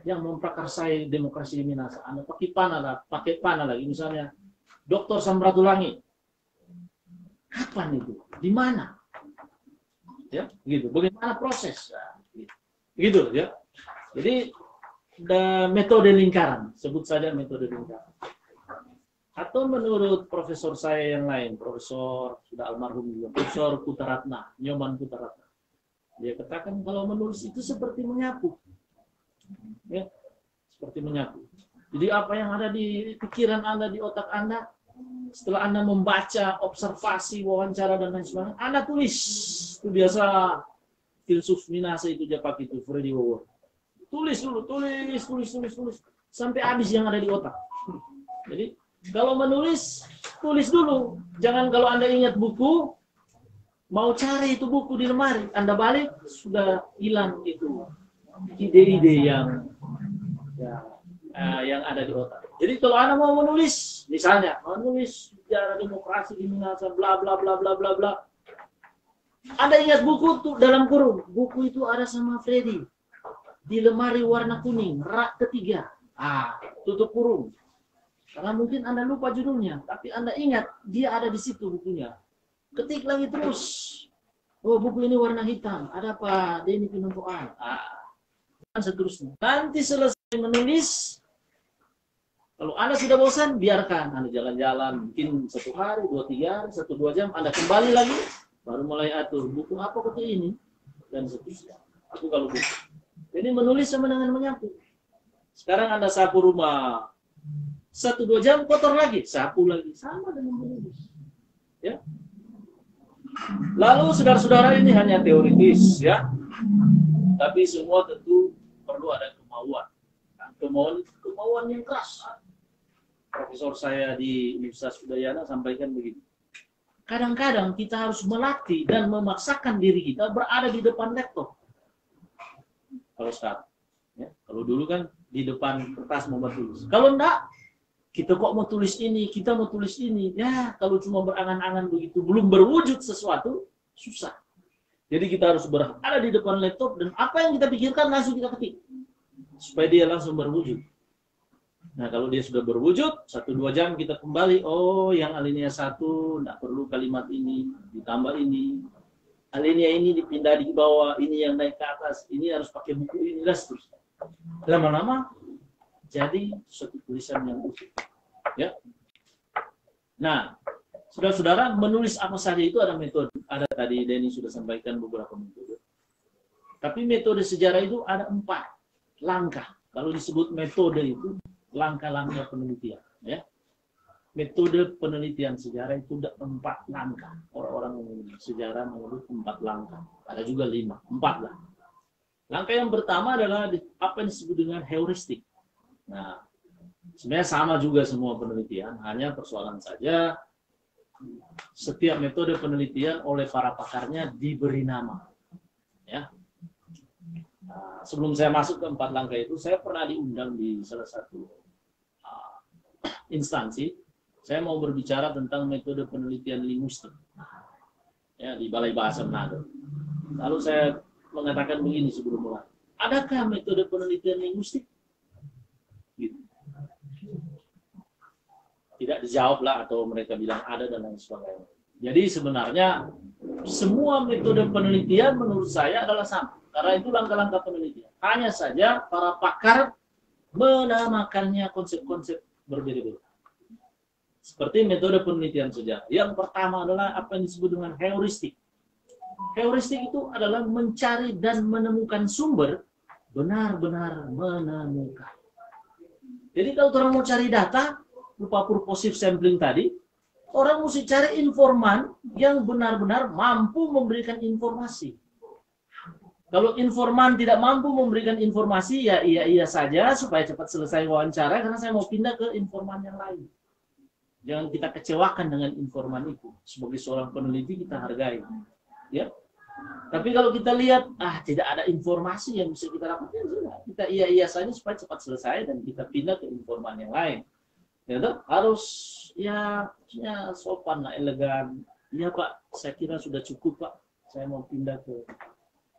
yang memprakarsai demokrasi di Minasa? Anda pakai panah lagi. Misalnya, Dr. Samratulangi. Kapan itu? Di mana? Ya, gitu. Bagaimana proses? Gitu, ya. Jadi, metode lingkaran, sebut saja metode lingkaran. Atau menurut profesor saya yang lain, profesor sudah almarhum juga, Profesor Kutaratna, Nyoman Kutaratna. Dia katakan kalau menulis itu seperti menyapu. Ya, seperti menyapu. Jadi apa yang ada di pikiran Anda, di otak Anda, setelah Anda membaca, observasi, wawancara, dan lain sebagainya, Anda tulis. Itu biasa filsuf Minasa itu dia pakai itu, Freddy Wowo. Tulis dulu, tulis. Sampai habis yang ada di otak. Jadi, kalau menulis, tulis dulu. Jangan kalau Anda ingat buku, mau cari itu buku di lemari, Anda balik, sudah hilang itu ide-ide yang ada di otak. Jadi kalau Anda mau menulis, misalnya, menulis sejarah demokrasi di Minasa, bla bla bla bla bla bla. Anda ingat buku tuh dalam kurung, buku itu ada sama Freddy. Di lemari warna kuning, rak ketiga. Tutup kurung. Karena mungkin Anda lupa judulnya, tapi Anda ingat dia ada di situ bukunya. Ketik lagi terus. Oh, buku ini warna hitam. Ada apa? Denny Pinontoan. Dan seterusnya. Nanti selesai menulis, kalau Anda sudah bosan, biarkan Anda jalan-jalan. Mungkin 1 hari, 2-3 hari, 1-2 jam. Anda kembali lagi, baru mulai atur. Buku apa ketik ini? Dan seterusnya. Aku kalau buku. Jadi menulis sama dengan menyapu. Sekarang Anda sapu rumah 1-2 jam, kotor lagi, sapu lagi, sama dengan menulis. Ya. Lalu saudara-saudara, ini hanya teoritis, ya. Tapi semua tentu perlu ada kemauan. Kemauan yang keras. Profesor saya di Universitas Udayana sampaikan begini. Kadang-kadang kita harus melatih dan memaksakan diri kita berada di depan laptop. Kalau sekarang, ya. Kalau dulu kan di depan kertas mau tulis. Kalau enggak, kita kok mau tulis ini, kita mau tulis ini. Ya, kalau cuma berangan-angan begitu, belum berwujud sesuatu, susah. Jadi kita harus berada di depan laptop dan apa yang kita pikirkan langsung kita ketik. Supaya dia langsung berwujud. Nah, kalau dia sudah berwujud, 1-2 jam kita kembali. Oh, yang alinea 1, enggak perlu kalimat ini, ditambah ini. Alinea ini dipindah di bawah, ini yang naik ke atas, ini harus pakai buku ini, dan seterusnya. Lama-lama jadi suatu tulisan yang utuh. Ya. Nah, saudara-saudara, menulis apa saja itu ada metode. Ada tadi Denny sudah sampaikan beberapa metode. Tapi metode sejarah itu ada 4 langkah. Kalau disebut metode itu langkah-langkah penelitian. Ya. Metode penelitian sejarah itu ada 4 langkah. Orang-orang sejarah menyebut 4 langkah. Ada juga 5, 4 lah. Langkah yang pertama adalah apa yang disebut dengan heuristik. Nah, sebenarnya sama juga semua penelitian, hanya persoalan saja setiap metode penelitian oleh para pakarnya diberi nama. Ya. Nah, sebelum saya masuk ke 4 langkah itu, saya pernah diundang di salah satu instansi Saya mau berbicara tentang metode penelitian linguistik ya di Balai Bahasa Manado. Lalu saya mengatakan begini sebelum mulai. Adakah metode penelitian linguistik? Gitu. Tidak dijawab lah, atau mereka bilang ada dan lain sebagainya. Jadi sebenarnya semua metode penelitian menurut saya adalah sama. Karena itu langkah-langkah penelitian. Hanya saja para pakar menamakannya konsep-konsep berbeda-beda. Seperti metode penelitian sejarah. Yang pertama adalah apa yang disebut dengan heuristik. Heuristik itu adalah mencari dan menemukan sumber, benar-benar menemukan. Jadi kalau orang mau cari data, berupa purposive sampling tadi, orang mesti cari informan yang benar-benar mampu memberikan informasi. Kalau informan tidak mampu memberikan informasi, ya iya saja supaya cepat selesai wawancara, karena saya mau pindah ke informan yang lain. Jangan kita kecewakan dengan informan itu. Sebagai seorang peneliti kita hargai. Ya. Tapi kalau kita lihat, tidak ada informasi yang bisa kita dapatkan, kita iya saja supaya cepat selesai dan kita pindah ke informan yang lain. Ya, harus ya sopan lah, elegan. Iya Pak, saya kira sudah cukup Pak. Saya mau pindah ke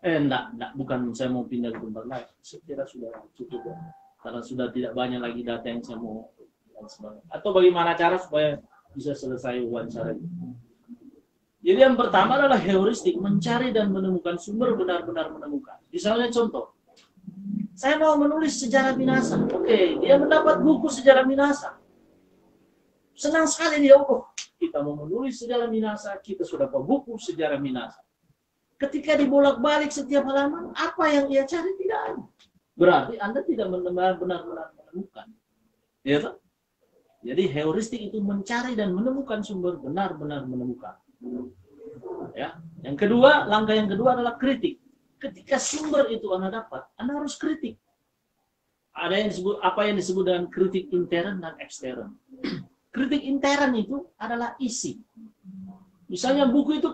enggak, bukan saya mau pindah ke tempat lain. Saya kira sudah cukup ya. Karena sudah tidak banyak lagi data yang saya mau dan sebagainya. Atau bagaimana cara supaya bisa selesai wawancara itu. Jadi yang pertama adalah heuristik, mencari dan menemukan sumber, benar-benar menemukan. Misalnya contoh, saya mau menulis sejarah Minahasa. Oke, dia mendapat buku sejarah Minahasa. Senang sekali dia, kita mau menulis sejarah Minahasa, kita sudah dapat buku sejarah Minahasa. Ketika dibolak-balik setiap halaman, apa yang ia cari tidak ada. Berarti Anda tidak benar-benar menemukan. Ya, toh? Jadi heuristik itu mencari dan menemukan sumber, benar-benar menemukan. Ya. Yang kedua, langkah yang kedua adalah kritik. Ketika sumber itu Anda dapat, Anda harus kritik. Ada yang disebut apa yang disebut dengan kritik intern dan ekstern. Kritik intern itu adalah isi. Misalnya buku itu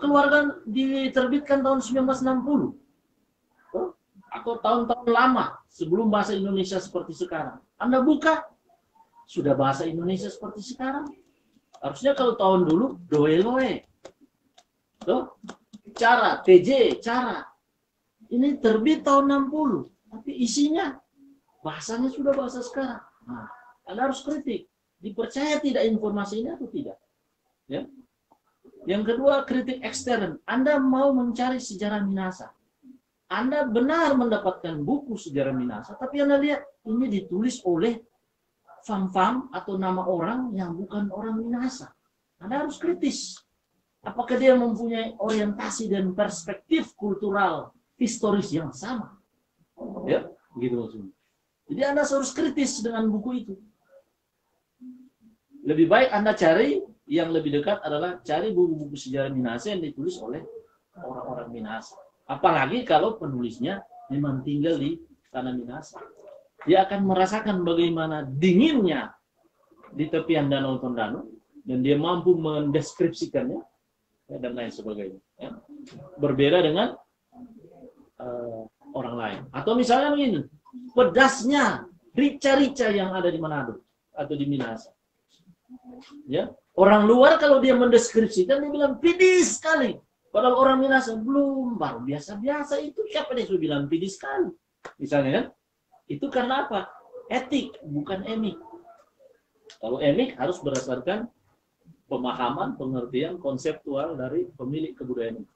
diterbitkan tahun 1960. Atau tahun-tahun lama sebelum bahasa Indonesia seperti sekarang. Anda buka, sudah bahasa Indonesia seperti sekarang. Harusnya kalau tahun dulu, doe-loe. Cara, TJ, cara. Ini terbit tahun 60. Tapi isinya, bahasanya sudah bahasa sekarang. Nah, Anda harus kritik. Dipercaya tidak informasi ini atau tidak. Ya. Yang kedua, kritik ekstern. Anda mau mencari sejarah Minahasa. Anda benar mendapatkan buku sejarah Minahasa, tapi Anda lihat ini ditulis oleh fam-fam atau nama orang yang bukan orang Minahasa. Anda harus kritis. Apakah dia mempunyai orientasi dan perspektif kultural historis yang sama? Ya, begitu maksudnya. Jadi Anda harus kritis dengan buku itu. Lebih baik Anda cari yang lebih dekat adalah cari buku-buku sejarah Minahasa yang ditulis oleh orang-orang Minahasa. Apalagi kalau penulisnya memang tinggal di tanah Minahasa. Dia akan merasakan bagaimana dinginnya di tepian Danau Tondano dan dia mampu mendeskripsikannya ya, dan lain sebagainya. Ya. Berbeda dengan orang lain. Atau misalnya begini, pedasnya rica-rica yang ada di Manado atau di Minahasa. Ya, orang luar kalau dia mendeskripsikan dia bilang pedis sekali. Padahal orang Minahasa belum, baru biasa-biasa itu siapa dia sudah bilang pedis sekali. Misalnya kan? Itu karena apa? Etik, bukan emik. Kalau emik harus berdasarkan pemahaman, pengertian konseptual dari pemilik kebudayaan itu.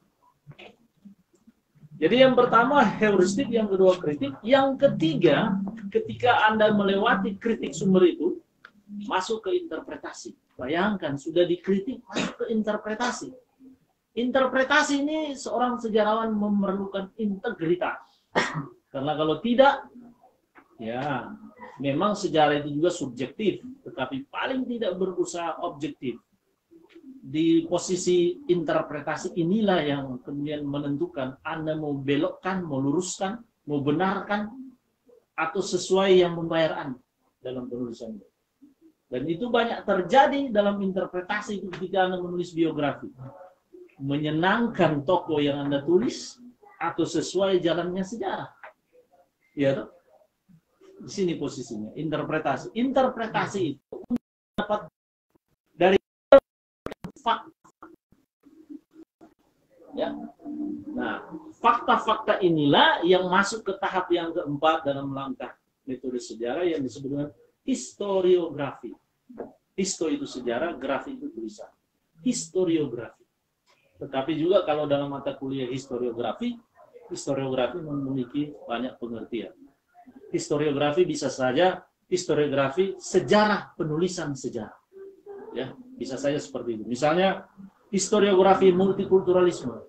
Jadi yang pertama heuristik, yang kedua kritik, yang ketiga ketika Anda melewati kritik sumber itu masuk ke interpretasi. Bayangkan sudah dikritik masuk ke interpretasi. Interpretasi ini seorang sejarawan memerlukan integritas. Karena kalau tidak, ya memang sejarah itu juga subjektif, tetapi paling tidak berusaha objektif. Di posisi interpretasi inilah yang kemudian menentukan Anda mau belokkan, mau luruskan, mau benarkan, atau sesuai yang membayar Anda dalam penulisan. Dan itu banyak terjadi dalam interpretasi ketika Anda menulis biografi. Menyenangkan tokoh yang Anda tulis atau sesuai jalannya sejarah. Ya, di sini posisinya interpretasi. Interpretasi itu dapat Dari fakta, ya. Nah, fakta-fakta inilah yang masuk ke tahap yang keempat dalam langkah metode sejarah yang disebut dengan historiografi. Histo itu sejarah, grafi itu tulisan. Historiografi. Tetapi juga kalau dalam mata kuliah historiografi memiliki banyak pengertian. Historiografi bisa saja historiografi sejarah, penulisan sejarah. Ya, bisa saja seperti itu. Misalnya historiografi multikulturalisme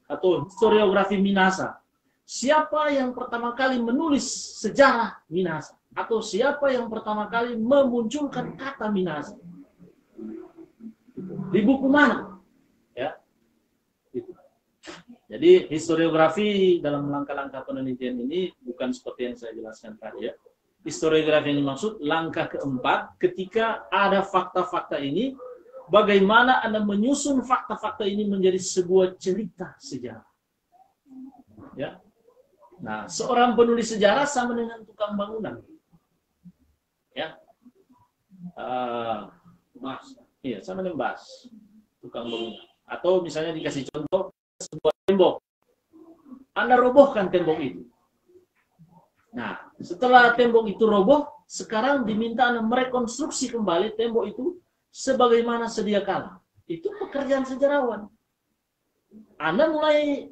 atau historiografi Minasa. Siapa yang pertama kali menulis sejarah Minasa? Atau siapa yang pertama kali memunculkan kata Minasa? Di buku mana? Ya, gitu. Jadi historiografi dalam langkah-langkah penelitian ini bukan seperti yang saya jelaskan tadi ya. Historiografi ini maksud langkah keempat ketika ada fakta-fakta ini, bagaimana Anda menyusun fakta-fakta ini menjadi sebuah cerita sejarah. Ya. Nah, seorang penulis sejarah sama dengan tukang bangunan. Ya. Iya, sama dengan bas, tukang bangunan. Atau misalnya dikasih contoh sebuah tembok. Anda robohkan tembok itu. Nah, setelah tembok itu roboh, sekarang diminta Anda merekonstruksi kembali tembok itu sebagaimana sedia kala. Itu pekerjaan sejarawan. Anda mulai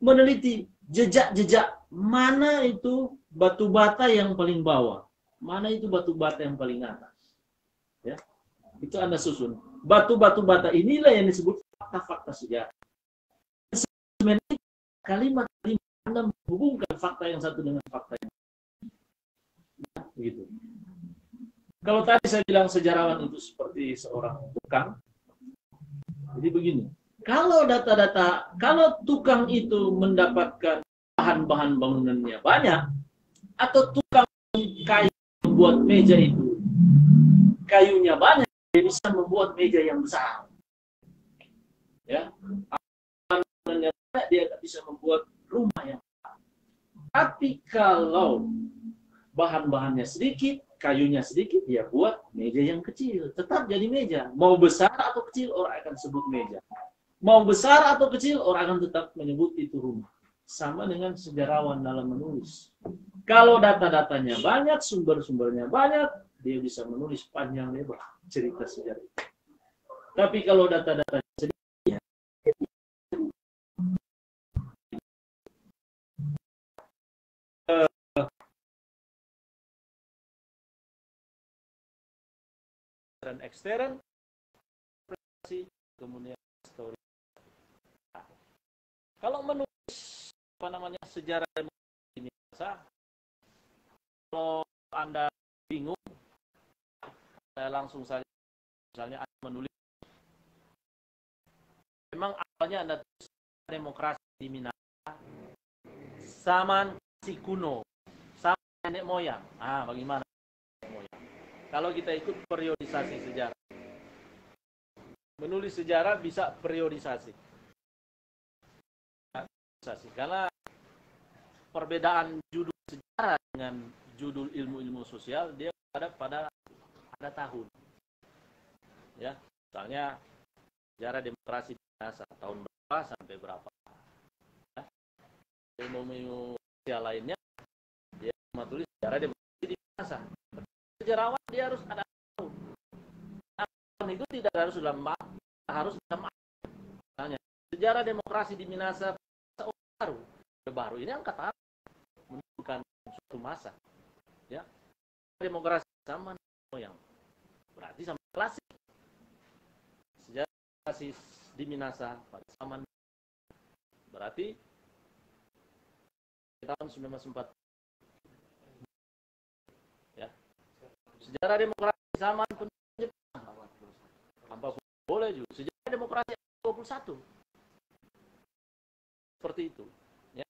meneliti jejak-jejak mana itu batu bata yang paling bawah, mana itu batu bata yang paling atas. Ya. Itu Anda susun. Batu-batu bata inilah yang disebut fakta-fakta sejarah. Kalimat-kalimat Anda menghubungkan fakta yang satu dengan fakta yang lain. Begitu. Kalau tadi saya bilang sejarawan itu seperti seorang tukang, jadi begini. Kalau data-data, kalau tukang itu mendapatkan bahan-bahan bangunannya banyak, atau tukang kayu membuat meja itu kayunya banyak, dia bisa membuat meja yang besar. Ya, dia bisa membuat rumah yang besar. Tapi kalau bahan-bahannya sedikit, kayunya sedikit, dia buat meja yang kecil. Tetap jadi meja. Mau besar atau kecil, orang akan sebut meja. Mau besar atau kecil, orang akan tetap menyebut itu rumah. Sama dengan sejarawan dalam menulis. Kalau data-datanya banyak, sumber-sumbernya banyak, dia bisa menulis panjang lebar cerita sejarah. Tapi kalau data-datanya sedikit, dan ekstern, kemudian story. Kalau menulis sejarah demokrasi Minasa, kalau Anda bingung, saya langsung saja, misalnya Anda menulis, memang awalnya Anda tulis demokrasi di Minasa, zaman si kuno, sama nenek moyang. Bagaimana nenek moyang? Kalau kita ikut periodisasi sejarah, menulis sejarah bisa periodisasi. Karena perbedaan judul sejarah dengan judul ilmu-ilmu sosial, dia pada tahun. Ya, misalnya sejarah demokrasi Minasa tahun berapa sampai berapa. Ya. Ilmu-ilmu sosial lainnya, dia menulis sejarah demokrasi di Minasa. Sejarawan dia harus ada tahun. Tahun itu tidak harus dalam misalnya sejarah demokrasi di Minasa baru ini angkat tangan menunjukkan suatu masa, ya. Demokrasi sama yang berarti sama klasik sejarah demokrasi di Minasa pada zaman berarti tahun 1940, ya. Sejarah demokrasi zaman Jepang tanpa boleh juga sejarah demokrasi 21 seperti itu, ya.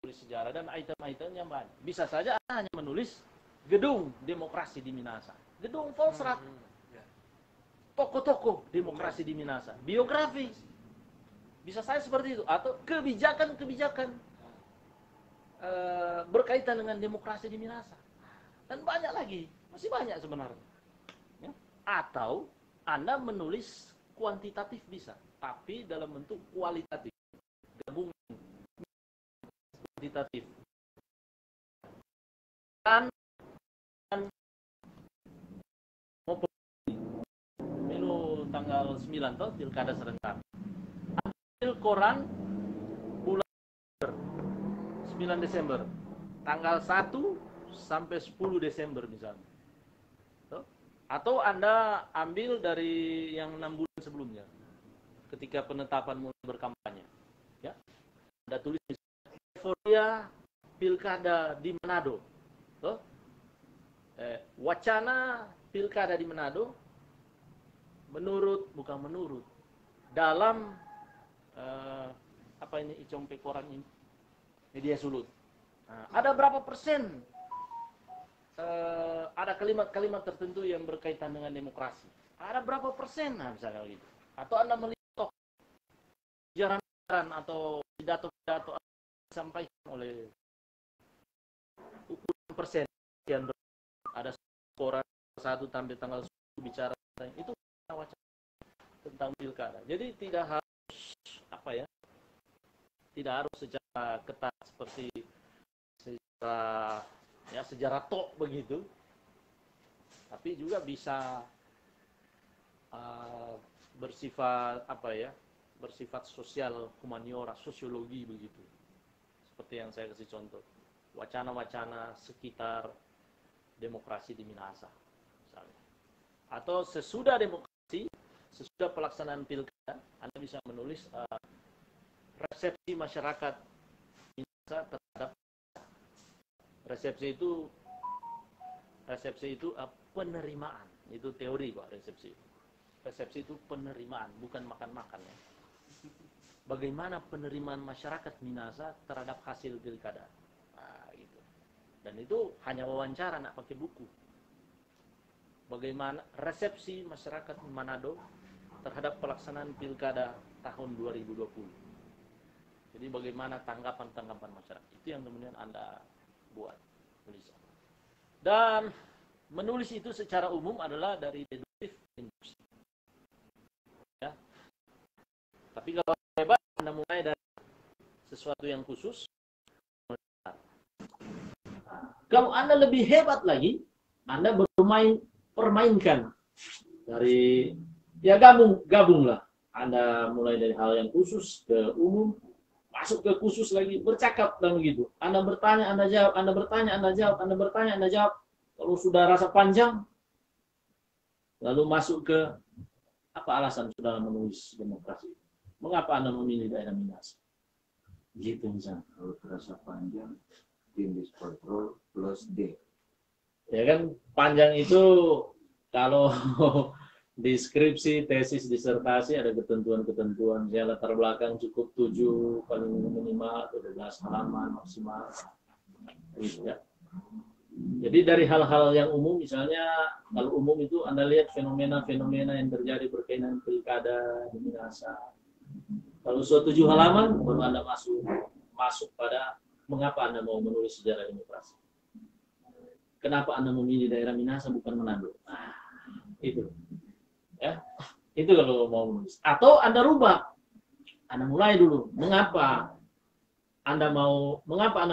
Tulis sejarah dan item-item yang banyak. Bisa saja hanya menulis gedung demokrasi di Minasa, gedung Volksrat, tokoh-tokoh demokrasi di Minasa, biografi. Bisa saja seperti itu, atau kebijakan-kebijakan berkaitan dengan demokrasi di Minasa. Dan banyak lagi, masih banyak sebenarnya. Ya. Atau Anda menulis kuantitatif bisa, tapi dalam bentuk kualitatif, gabungan kuantitatif. Dan pemilu tanggal 9 toh pilkada serentak. Ambil koran bulan 9 Desember, tanggal 1 sampai 10 Desember misalnya. Atau Anda ambil dari yang 6 bulan sebelumnya, ketika penetapan mulai berkampanye. Ya, Anda tulis euforia pilkada di Manado. Wacana pilkada di Manado dalam apa ini icompe koran ini media sulut. Nah, ada berapa persen? Ada kalimat-kalimat tertentu yang berkaitan dengan demokrasi. Ada berapa persen? Nah, misalnya gitu. Atau Anda melihat ujaran atau pidato-pidato disampaikan oleh ukuran persen yang ada koran 1 sampai tanggal 10 bicara itu wacana tentang pilkada. Jadi tidak harus tidak harus secara ketat seperti sejarah tok begitu, tapi juga bisa bersifat sosial, humaniora, sosiologi begitu. Seperti yang saya kasih contoh, wacana-wacana sekitar demokrasi di Minahasa misalnya. Atau sesudah demokrasi, sesudah pelaksanaan pilkada, Anda bisa menulis resepsi masyarakat Minahasa terhadap resepsi itu penerimaan. Itu teori Pak, resepsi. Resepsi itu penerimaan, bukan makan-makan ya. Bagaimana penerimaan masyarakat Minahasa terhadap hasil pilkada. Nah, gitu. Dan itu hanya wawancara, nak pakai buku. Bagaimana resepsi masyarakat Manado terhadap pelaksanaan pilkada tahun 2020. Jadi bagaimana tanggapan masyarakat. Itu yang kemudian Anda buat tulisan. Dan menulis itu secara umum adalah dari deduktif induksi. Ya. Tapi kalau hebat, Anda mulai dari sesuatu yang khusus. Kalau Anda lebih hebat lagi, Anda permainkan dari gabunglah. Anda mulai dari hal yang khusus ke umum, masuk ke khusus lagi, bercakap dan begitu. Anda bertanya, Anda jawab, Anda bertanya, Anda jawab, Anda bertanya, Anda jawab. Kalau sudah rasa panjang, lalu masuk ke apa alasan saudara menulis demokrasi? Mengapa Anda memilih daerah Minahasa? Gitu misalnya. Kalau terasa panjang, Indis Patrol plus D. Ya kan, panjang itu kalau deskripsi, tesis, disertasi ada ketentuan-ketentuan. Saya latar belakang cukup 7, paling minimal 12 halaman maksimal. Ya. Jadi dari hal-hal yang umum, misalnya kalau umum itu Anda lihat fenomena-fenomena yang terjadi berkaitan pilkada di Minahasa. Kalau suatu 7 halaman, baru Anda masuk pada mengapa Anda mau menulis sejarah demokrasi. Kenapa Anda memilih daerah Minahasa bukan Manado? Nah, itu. Ya, itu kalau mau menulis. Atau Anda rubah, Anda mulai dulu. Mengapa Anda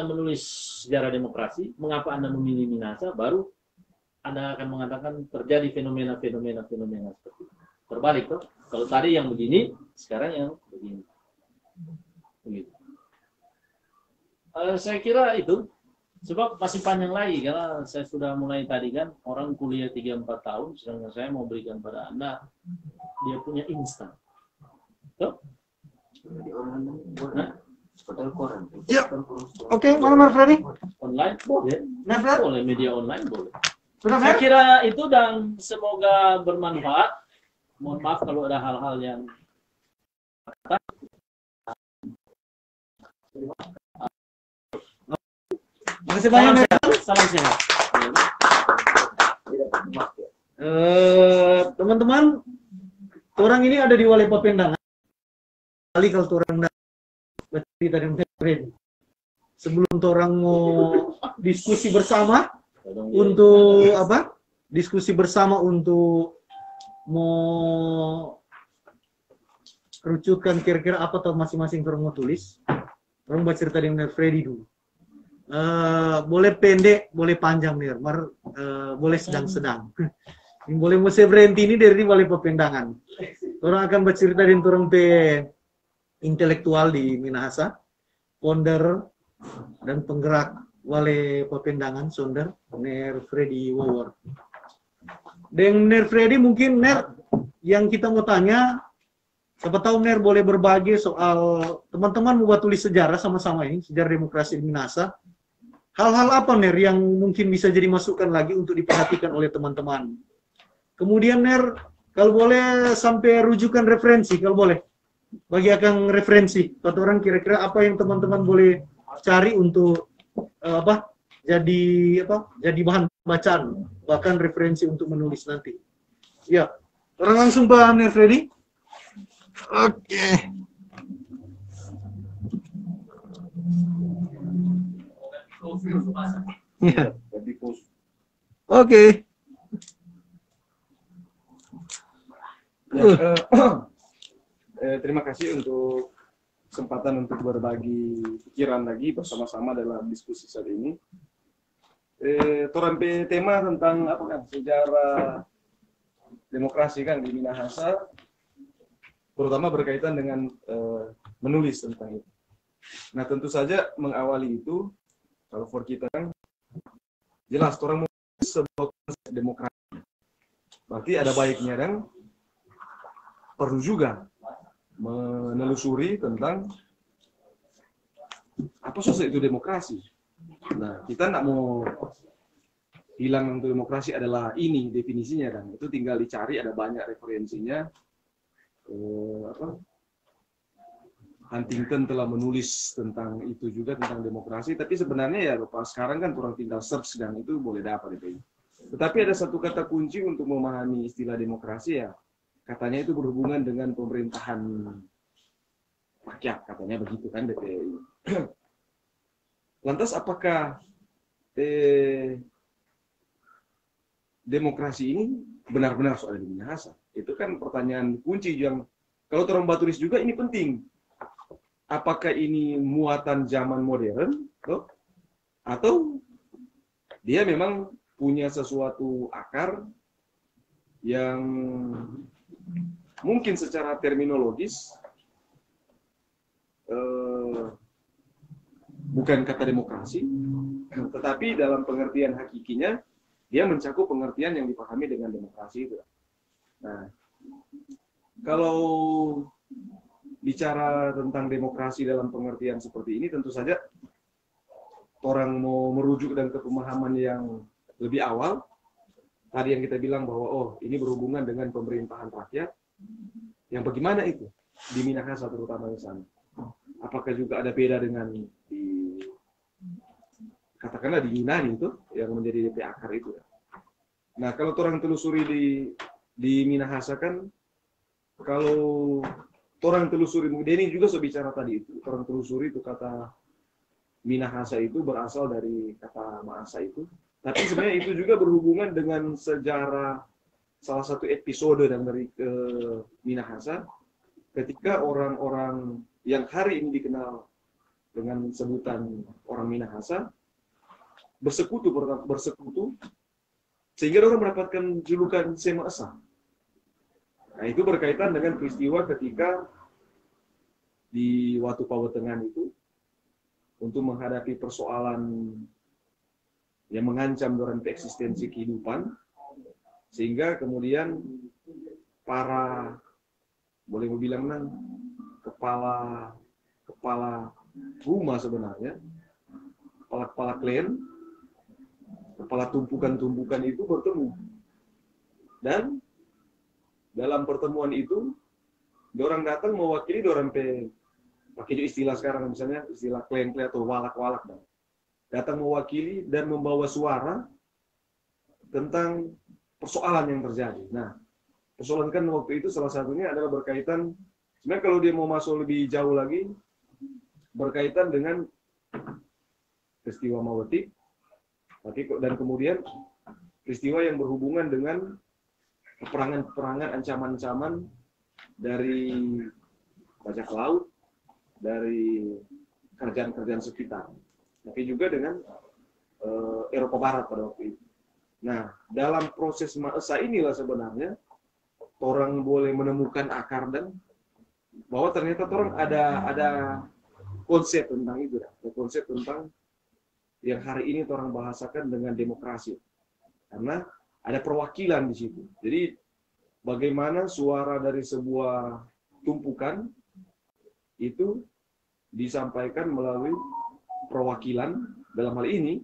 menulis sejarah demokrasi? Mengapa Anda memilih Minahasa? Baru Anda akan mengatakan terjadi fenomena-fenomena seperti itu. Terbalik tuh. Kalau tadi yang begini, sekarang yang begini. Begitu. Saya kira itu. Sebab masih panjang lagi, karena saya sudah mulai tadi kan, orang kuliah 3-4 tahun, sedangkan saya mau berikan pada Anda, dia punya instan. Tuh? Di online boleh. Seperti koran. Ya. Oke, mana Mas Freddy? Online boleh. Never. Boleh, media online boleh. Sudah, Saya Fer? kira itu dan semoga bermanfaat. Mohon maaf kalau ada hal-hal yang Makasih banyak, Never. salam sehat. Teman-teman, orang ini ada di Walai Papendangan. Kali kalau orang berarti dari Freddy. Sebelum orang mau diskusi bersama untuk apa? Diskusi bersama untuk mau kerucutkan kira-kira apa atau masing-masing orang mau tulis, orang buat cerita dengan Freddy dulu. Boleh pendek, boleh panjang nih, boleh sedang-sedang. Yang boleh mau saya berhenti ini dari boleh pependangan. Orang akan bercerita dengan orang pe intelektual di Minahasa, founder dan penggerak wale pependangan Sonder, Ner Freddy Wawor. Dengan Ner Freddy mungkin Ner yang kita mau tanya, siapa tahu Ner boleh berbagi soal teman-teman mau buat tulis sejarah sama-sama ini, sejarah demokrasi di Minahasa. Hal-hal apa Ner yang mungkin bisa jadi masukan lagi untuk diperhatikan oleh teman-teman. Kemudian Ner, kalau boleh sampai rujukan referensi, kalau boleh. Bagi akan referensi, kata orang kira-kira apa yang teman-teman boleh cari untuk jadi bahan bacaan, bahkan referensi untuk menulis nanti. Ya, orang langsung Pak Ner Freddy. Oke. Ya. Oke. Terima kasih untuk kesempatan untuk berbagi pikiran lagi bersama-sama dalam diskusi saat ini. Torang tema tentang apa kan sejarah demokrasi kan di Minahasa, terutama berkaitan dengan menulis tentang itu. Nah tentu saja mengawali itu, kalau for kita kan jelas orang menulis sebuah konsep demokrasi, berarti ada baiknya dan perlu juga menelusuri tentang apa sosok itu demokrasi. Nah, kita nggak mau bilang untuk demokrasi adalah ini definisinya kan. Itu tinggal dicari, ada banyak referensinya. Huntington telah menulis tentang itu juga, tentang demokrasi. Tapi sebenarnya ya pas sekarang kan kurang tinggal search dan itu boleh dapat itu. Tetapi ada satu kata kunci untuk memahami istilah demokrasi ya. Katanya itu berhubungan dengan pemerintahan rakyat, katanya begitu kan DPI. Lantas apakah demokrasi ini benar-benar soal di Minahasa? Itu kan pertanyaan kunci yang kalau orang baturis juga ini penting. Apakah ini muatan zaman modern, loh? Atau dia memang punya sesuatu akar yang mungkin secara terminologis bukan kata demokrasi, tetapi dalam pengertian hakikinya dia mencakup pengertian yang dipahami dengan demokrasi itu. Nah, kalau bicara tentang demokrasi dalam pengertian seperti ini, tentu saja orang mau merujuk dan ke pemahaman yang lebih awal. Tadi yang kita bilang bahwa oh ini berhubungan dengan pemerintahan rakyat, yang bagaimana itu di Minahasa terutama di sana. Apakah juga ada beda dengan di katakanlah di Yunani itu yang menjadi DP akar itu. Nah kalau orang telusuri di Minahasa kan, kalau orang telusuri, Denny juga bicara tadi itu, orang telusuri itu kata Minahasa itu berasal dari kata Mahasa itu. Tapi sebenarnya itu juga berhubungan dengan sejarah salah satu episode dari Minahasa ketika orang-orang yang hari ini dikenal dengan sebutan orang Minahasa bersekutu sehingga orang mendapatkan julukan Sema Esa. Nah itu berkaitan dengan peristiwa ketika di Watu Pawetengan itu untuk menghadapi persoalan yang mengancam orang eksistensi kehidupan, sehingga kemudian para boleh bilang kepala rumah sebenarnya, kepala klan, kepala tumpukan itu bertemu, dan dalam pertemuan itu orang datang mewakili orang pakai istilah sekarang misalnya istilah klan atau walak-walak datang mewakili dan membawa suara tentang persoalan yang terjadi. Nah, persoalan kan waktu itu salah satunya adalah berkaitan, sebenarnya kalau dia mau masuk lebih jauh lagi, berkaitan dengan peristiwa Mawetik, dan kemudian peristiwa yang berhubungan dengan peperangan-peperangan, ancaman-ancaman dari bajak laut, dari kerajaan-kerajaan sekitar, tapi juga dengan Eropa Barat pada waktu itu. Nah, dalam proses Maesa inilah sebenarnya orang boleh menemukan akar dan bahwa ternyata orang ada konsep tentang itu, ada konsep tentang yang hari ini orang bahasakan dengan demokrasi, karena ada perwakilan di situ. Jadi bagaimana suara dari sebuah tumpukan itu disampaikan melalui perwakilan, dalam hal ini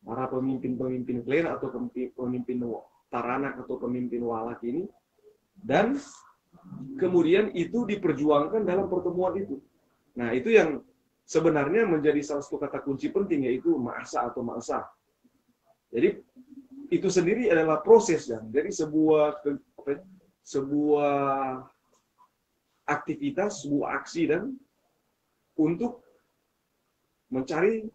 para pemimpin-pemimpin klan atau pemimpin taranak atau pemimpin walak ini, dan kemudian itu diperjuangkan dalam pertemuan itu. Nah, itu yang sebenarnya menjadi salah satu kata kunci penting, yaitu ma'asa atau ma'asa. Jadi itu sendiri adalah proses dan dari sebuah aktivitas, sebuah aksi dan untuk mencari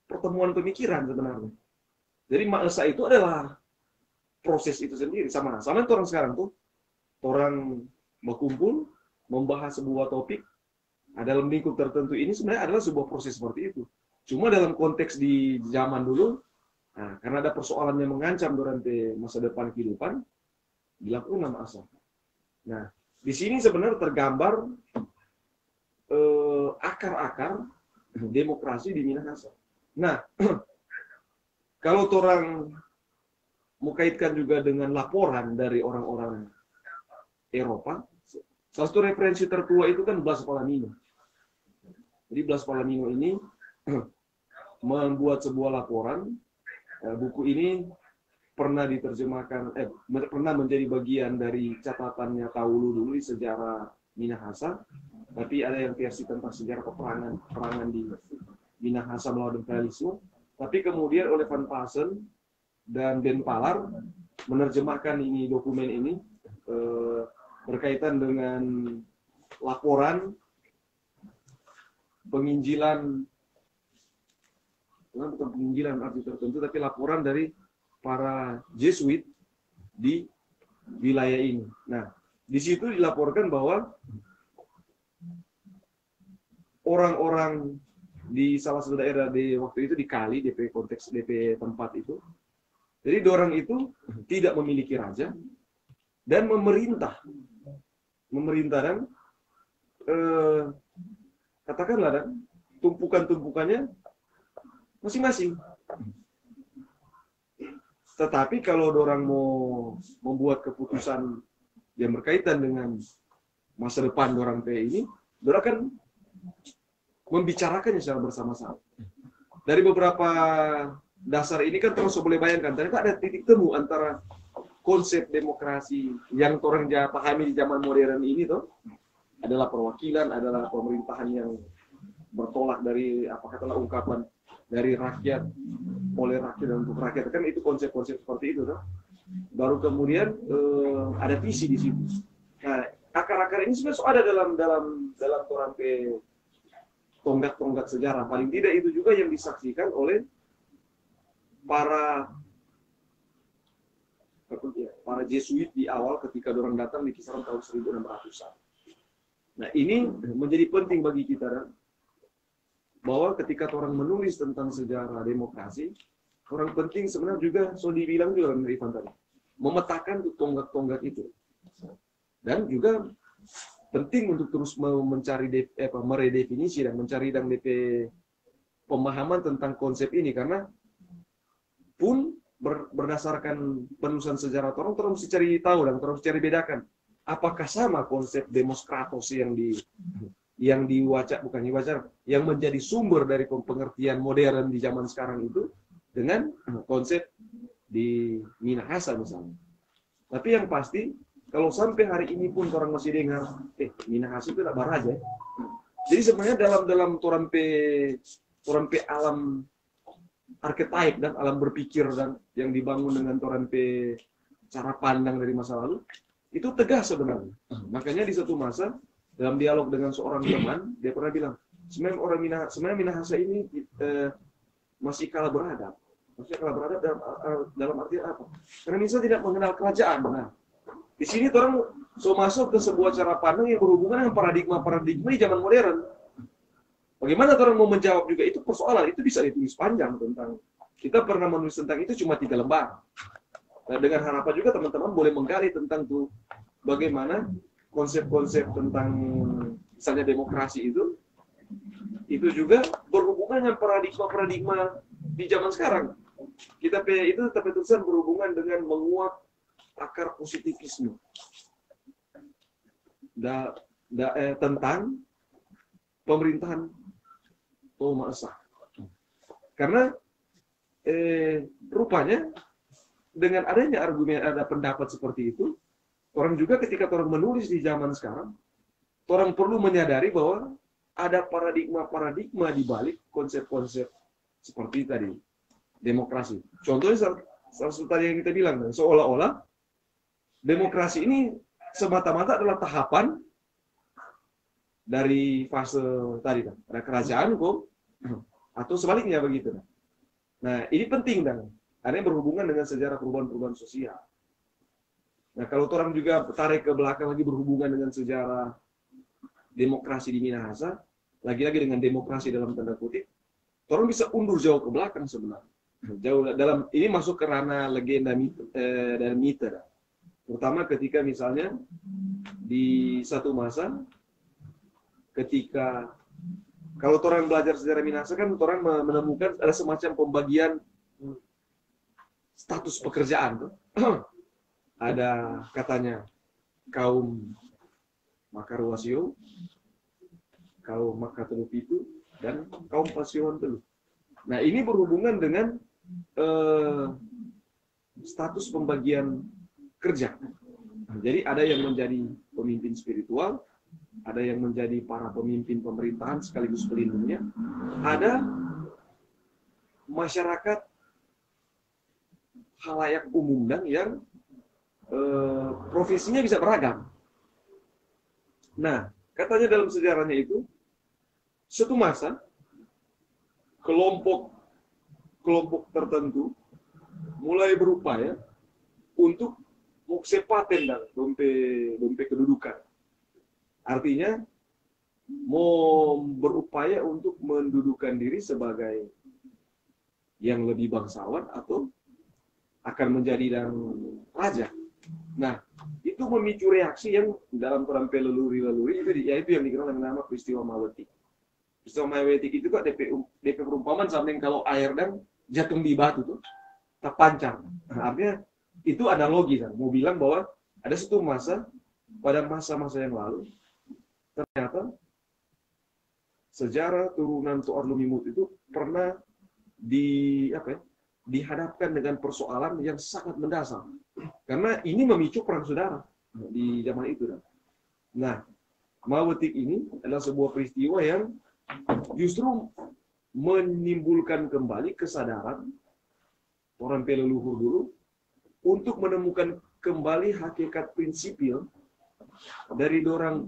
pertemuan pemikiran sebenarnya. Jadi ma'asa itu adalah proses itu sendiri. Sama orang sekarang tuh, orang berkumpul, membahas sebuah topik, dalam lingkup tertentu ini sebenarnya adalah sebuah proses seperti itu. Cuma dalam konteks di zaman dulu, karena ada persoalan yang mengancam durante masa depan kehidupan, dilakukan ma'asa. Nah, di sini sebenarnya tergambar akar-akar demokrasi di Minahasa. Nah, kalau orang mau kaitkan juga dengan laporan dari orang-orang Eropa, salah satu referensi tertua itu kan Blas Palomino. Jadi Blas Palomino ini membuat sebuah laporan. Buku ini pernah diterjemahkan, pernah menjadi bagian dari catatannya Taulu dulu di sejarah Minahasa, tapi ada yang versi tentang sejarah peperangan di Minahasa melawan imperialisme. Tapi kemudian oleh Van Pasen dan Ben Palar menerjemahkan dokumen ini berkaitan dengan laporan penginjilan, bukan penginjilan arti tertentu, tapi laporan dari para Jesuit di wilayah ini. Nah, di situ dilaporkan bahwa orang-orang di salah satu daerah di waktu itu di Kali, DP konteks DP tempat itu, jadi orang itu tidak memiliki raja dan memerintah dan katakanlah dan tumpukan-tumpukannya masing-masing. Tetapi kalau orang mau membuat keputusan yang berkaitan dengan masa depan orang ini, orang akan membicarakannya secara bersama-sama. Dari beberapa dasar ini kan terus boleh bayangkan, ternyata ada titik temu antara konsep demokrasi yang orang pahami di zaman modern ini tuh adalah perwakilan, adalah pemerintahan yang bertolak dari apa katalah ungkapan dari rakyat, oleh rakyat dan untuk rakyat, kan itu konsep-konsep seperti itu tuh. Baru kemudian ada visi di situ. Nah, akar-akar ini sebenarnya ada dalam tonggak-tonggak sejarah. Paling tidak itu juga yang disaksikan oleh para Jesuit di awal ketika orang datang di kisaran tahun 1600-an. Nah, ini menjadi penting bagi kita bahwa ketika orang menulis tentang sejarah demokrasi, orang penting sebenarnya juga dibilang juga dari Ivan tadi, memetakan tonggak-tonggak itu. Dan juga penting untuk terus mencari meredefinisi dan mencari DP pemahaman tentang konsep ini, karena pun berdasarkan penulisan sejarah orang mesti cari tahu dan terus cari bedakan apakah sama konsep demokratos yang menjadi sumber dari pengertian modern di zaman sekarang itu dengan konsep di Minahasa misalnya. Tapi yang pasti kalau sampai hari ini pun orang masih dengar Minahasa itu tidak baraja. Jadi sebenarnya dalam torampe alam archetype dan alam berpikir dan yang dibangun dengan torampe cara pandang dari masa lalu itu tegas sebenarnya. Makanya di satu masa dalam dialog dengan seorang teman dia pernah bilang sebenarnya Minahasa ini masih kalah beradab. Maksudnya kalau beradab dalam arti apa? Karena Indonesia tidak mengenal kerajaan. Nah, di sini orang so masuk ke sebuah cara pandang yang berhubungan dengan paradigma-paradigma di zaman modern. Bagaimana orang mau menjawab juga itu persoalan, itu bisa ditulis panjang tentang. Kita pernah menulis tentang itu cuma 3 lembar. Nah, dengan harapan juga teman-teman boleh menggali tentang tuh bagaimana konsep-konsep tentang misalnya demokrasi itu juga berhubungan dengan paradigma-paradigma di zaman sekarang. Kita itu tapi tulisan berhubungan dengan menguak akar positivisme tentang pemerintahan Thomas Esa. Karena rupanya dengan adanya argumen ada pendapat seperti itu, orang juga ketika orang menulis di zaman sekarang, orang perlu menyadari bahwa ada paradigma-paradigma di balik konsep-konsep seperti tadi demokrasi. Contohnya salah satu tadi yang kita bilang, seolah-olah demokrasi ini semata-mata adalah tahapan dari fase tadi kan, ada kerajaan kok, atau sebaliknya begitu. Nah, ini penting dan karena berhubungan dengan sejarah perubahan-perubahan sosial. Nah, kalau orang juga tarik ke belakang lagi berhubungan dengan sejarah demokrasi di Minahasa, lagi-lagi dengan demokrasi dalam tanda kutip, orang bisa undur jauh ke belakang sebenarnya. Jauh dalam ini masuk ke ranah legenda dan mite. Terutama ketika misalnya di satu masa ketika kalau orang belajar sejarah Minahasa kan orang menemukan ada semacam pembagian status pekerjaan tuh. Ada katanya kaum Makarwasio, kaum Makatelupitu, dan kaum Pasiohan Telu. Nah, ini berhubungan dengan status pembagian kerja. Jadi ada yang menjadi pemimpin spiritual, ada yang menjadi para pemimpin pemerintahan sekaligus pelindungnya, ada masyarakat halayak umum dan yang profesinya bisa beragam. Nah, katanya dalam sejarahnya itu, suatu masa kelompok tertentu mulai berupaya untuk muksepaten dan dompe kedudukan. Artinya mau berupaya untuk mendudukan diri sebagai yang lebih bangsawan atau akan menjadi dan raja. Nah, itu memicu reaksi yang dalam perampe leluri-leluri itu yang dikenal dengan nama peristiwa Mawetik. Peristiwa Mawetik itu kok DP perumpamaan sampai kalau air dan jatuh di batu tuh terpancar. Nah, artinya itu analogi kan. Mau bilang bahwa ada satu masa pada masa-masa yang lalu ternyata sejarah turunan Toar Lumimut itu pernah dihadapkan dengan persoalan yang sangat mendasar. Karena ini memicu perang saudara di zaman itu. Nah, Mawetik ini adalah sebuah peristiwa yang justru menimbulkan kembali kesadaran orang leluhur dulu untuk menemukan kembali hakikat prinsipil dari dorang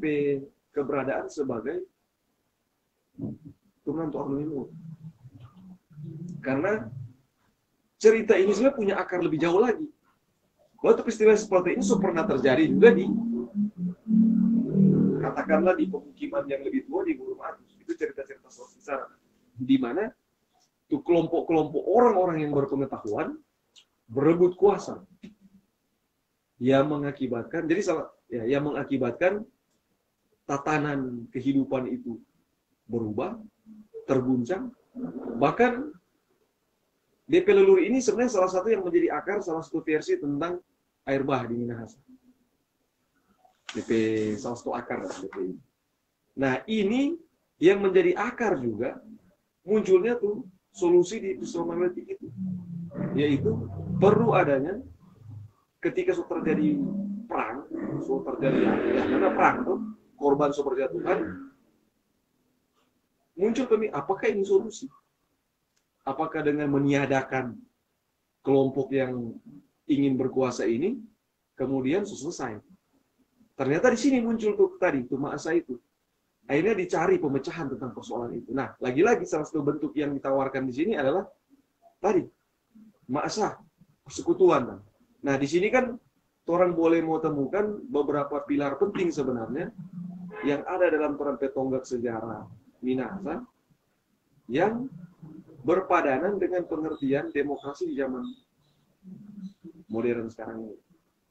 keberadaan sebagai turunan Toar Lumimut. Karena cerita ini sebenarnya punya akar lebih jauh lagi. Waktu peristiwa seperti ini pernah terjadi juga katakanlah di pemukiman yang lebih tua di Gunung Atus. Itu cerita-cerita sejarah di mana tuh kelompok-kelompok orang-orang yang berpengetahuan berebut kuasa yang mengakibatkan tatanan kehidupan itu berubah, terguncang. Bahkan DP Leluhur ini sebenarnya salah satu yang menjadi akar salah satu versi tentang air bah di Minahasa. DP salah satu akar DP ini. Nah, ini yang menjadi akar juga munculnya tuh solusi di peristiwa Mawetik itu, yaitu perlu adanya ketika sudah terjadi perang, karena perang tuh korban berjatuhan, muncul kami apakah ini solusi? Apakah dengan meniadakan kelompok yang ingin berkuasa ini kemudian selesai? Ternyata di sini muncul tuh tadi tuh masa itu. Akhirnya dicari pemecahan tentang persoalan itu. Nah, lagi-lagi salah satu bentuk yang ditawarkan di sini adalah tadi ma'asah, persekutuan. Kan? Nah, di sini kan orang boleh mau temukan beberapa pilar penting sebenarnya yang ada dalam Toran Petonggak sejarah Minahasa yang berpadanan dengan pengertian demokrasi di zaman modern sekarang ini.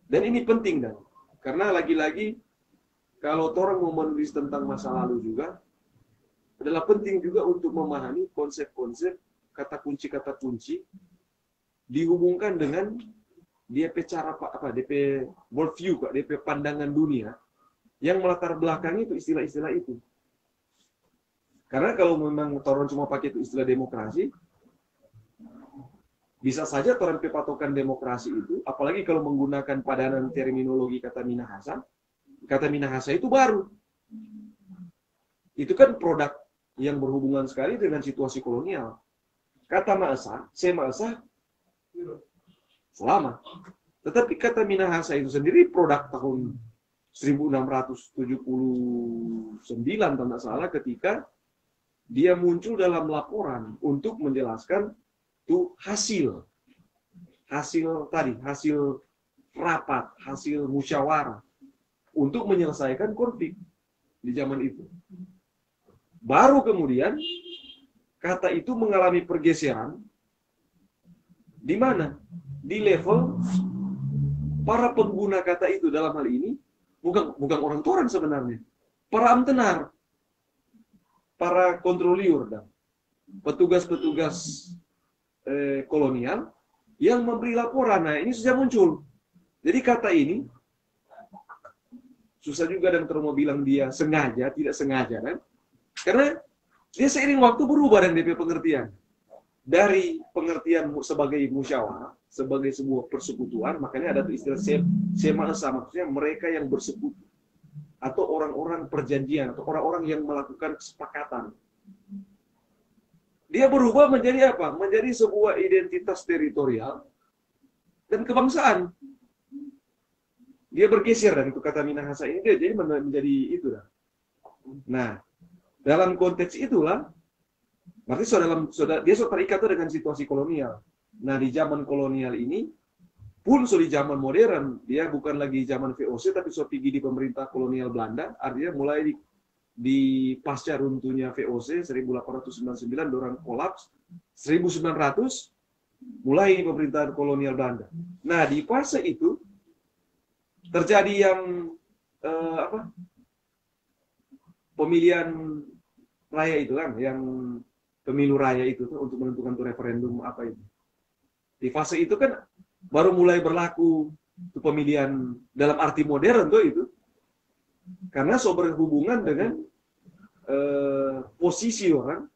Dan ini penting dan karena lagi-lagi kalau orang mau menulis tentang masa lalu juga adalah penting juga untuk memahami konsep-konsep kata kunci dihubungkan dengan dia cara apa DP worldview, DP pandangan dunia yang melatar belakang itu istilah-istilah itu. Karena kalau memang orang cuma pakai itu istilah demokrasi, bisa saja orang patokan demokrasi itu, apalagi kalau menggunakan padanan terminologi kata Minahasa itu baru. Itu kan produk yang berhubungan sekali dengan situasi kolonial. Kata Ma'asah, selama. Tetapi kata Minahasa itu sendiri produk tahun 1679 kalau tidak salah ketika dia muncul dalam laporan untuk menjelaskan tuh hasil rapat, hasil musyawarah untuk menyelesaikan konflik di zaman itu. Baru kemudian kata itu mengalami pergeseran di mana? Di level para pengguna kata itu dalam hal ini bukan orang Toran sebenarnya, para amtenar, para kontroliur dan petugas-petugas kolonial yang memberi laporan. Nah, ini sudah muncul. Jadi kata ini susah juga dan kalau mau bilang dia sengaja, tidak sengaja kan? Karena dia seiring waktu berubah dan DP pengertian. Dari pengertian sebagai musyawarah, sebagai sebuah persekutuan, makanya ada tuh istilah sema'asa, maksudnya mereka yang bersekutu. Atau orang-orang perjanjian, atau orang-orang yang melakukan kesepakatan. Dia berubah menjadi apa? Menjadi sebuah identitas teritorial dan kebangsaan. Dia bergeser dan itu kata Minahasa ini dia jadi menjadi itu dah. Nah, dalam konteks itulah berarti dia terikat dengan situasi kolonial. Nah, di zaman kolonial ini pun di zaman modern, dia bukan lagi zaman VOC tapi pergi di pemerintah kolonial Belanda, artinya mulai di pasca runtuhnya VOC 1899 dorang kolaps, 1900 mulai pemerintahan kolonial Belanda. Nah, di fase itu terjadi yang pemilihan raya itu kan, yang pemilu raya itu tuh, untuk menentukan tuh referendum apa itu. Di fase itu kan baru mulai berlaku tuh pemilihan dalam arti modern tuh itu. Karena so berhubungan dengan posisi orang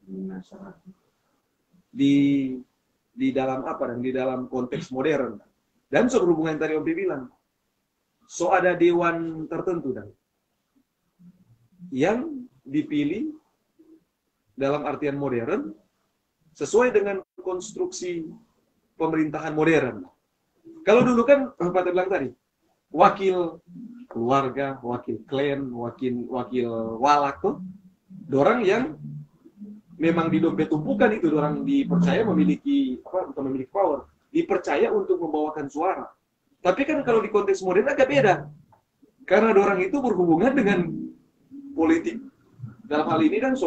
di dalam apa dan di dalam konteks modern. Dan so berhubungan yang tadi Om Pi bilang. So ada dewan tertentu dan yang dipilih dalam artian modern sesuai dengan konstruksi pemerintahan modern. Kalau dulu kan apa saya bilang tadi, wakil keluarga, wakil klan, wakil walak tuh, dorang yang memang di dompet tumpukan itu dorang dipercaya memiliki bukan memiliki power, dipercaya untuk membawakan suara. Tapi kan kalau di konteks modern agak beda, karena dorang itu berhubungan dengan politik. Dalam hal ini kan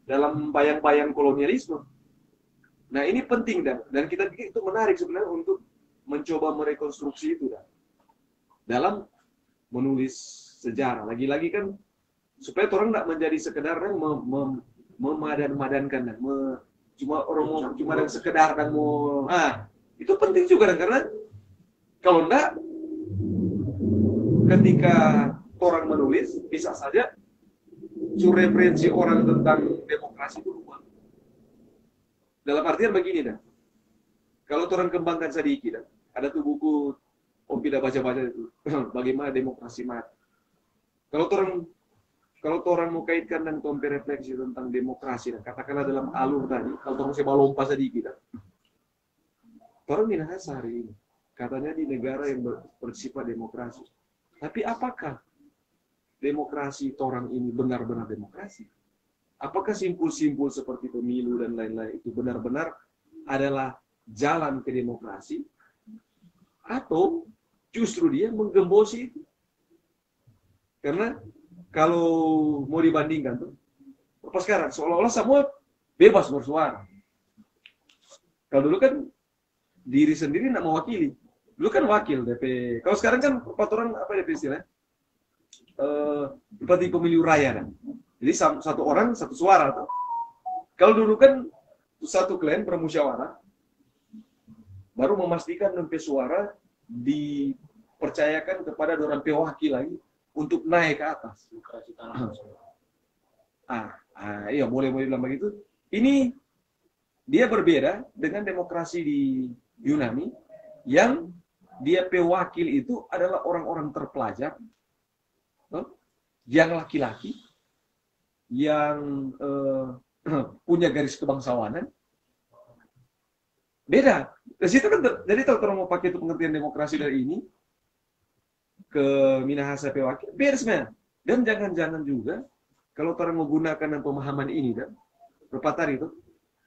dalam bayang-bayang kolonialisme. Nah, ini penting dan kita pikir itu menarik sebenarnya untuk mencoba merekonstruksi itu dalam menulis sejarah. Lagi-lagi kan supaya orang tidak menjadi sekedar memadan-madankan cuma dan sekedar dan mau itu penting juga karena kalau enggak ketika orang menulis bisa saja referensi orang tentang demokrasi itu lupa. Dalam artian begini kalau orang kembangkan sedikit ada tuh buku Om tidak baca-baca itu bagaimana demokrasi mati. Kalau orang mau kaitkan dan tompe refleksi tentang demokrasi katakanlah dalam alur tadi, kalau orang saya lompat sedikit orang Minahasa hari ini katanya di negara yang bersifat demokrasi. Tapi apakah demokrasi orang ini benar-benar demokrasi? Apakah simpul-simpul seperti pemilu dan lain-lain itu benar-benar adalah jalan ke demokrasi, atau justru dia menggembosi itu. Karena kalau mau dibandingkan tuh, apa sekarang seolah-olah semua bebas bersuara. Kalau dulu kan diri sendiri nak mewakili, dulu kan wakil DP. Kalau sekarang kan peraturan apa DP istilahnya? Seperti pemilu raya kan. Jadi satu orang satu suara tuh. Kalau dulu kan satu klan bermusyawarah, baru memastikan DP suara dipercayakan kepada orang pewakil lagi untuk naik ke atas. Iya boleh bilang begitu. Ini dia berbeda dengan demokrasi di Yunani yang dia pewakil itu adalah orang-orang terpelajar, yang laki-laki, yang punya garis kebangsawanan. Beda. Di situ kan jadi kalau mau pakai itu pengertian demokrasi dari ini ke Minahasa pewakil, beda sebenarnya. Dan jangan-jangan juga kalau orang menggunakan pemahaman ini dan berpatar itu,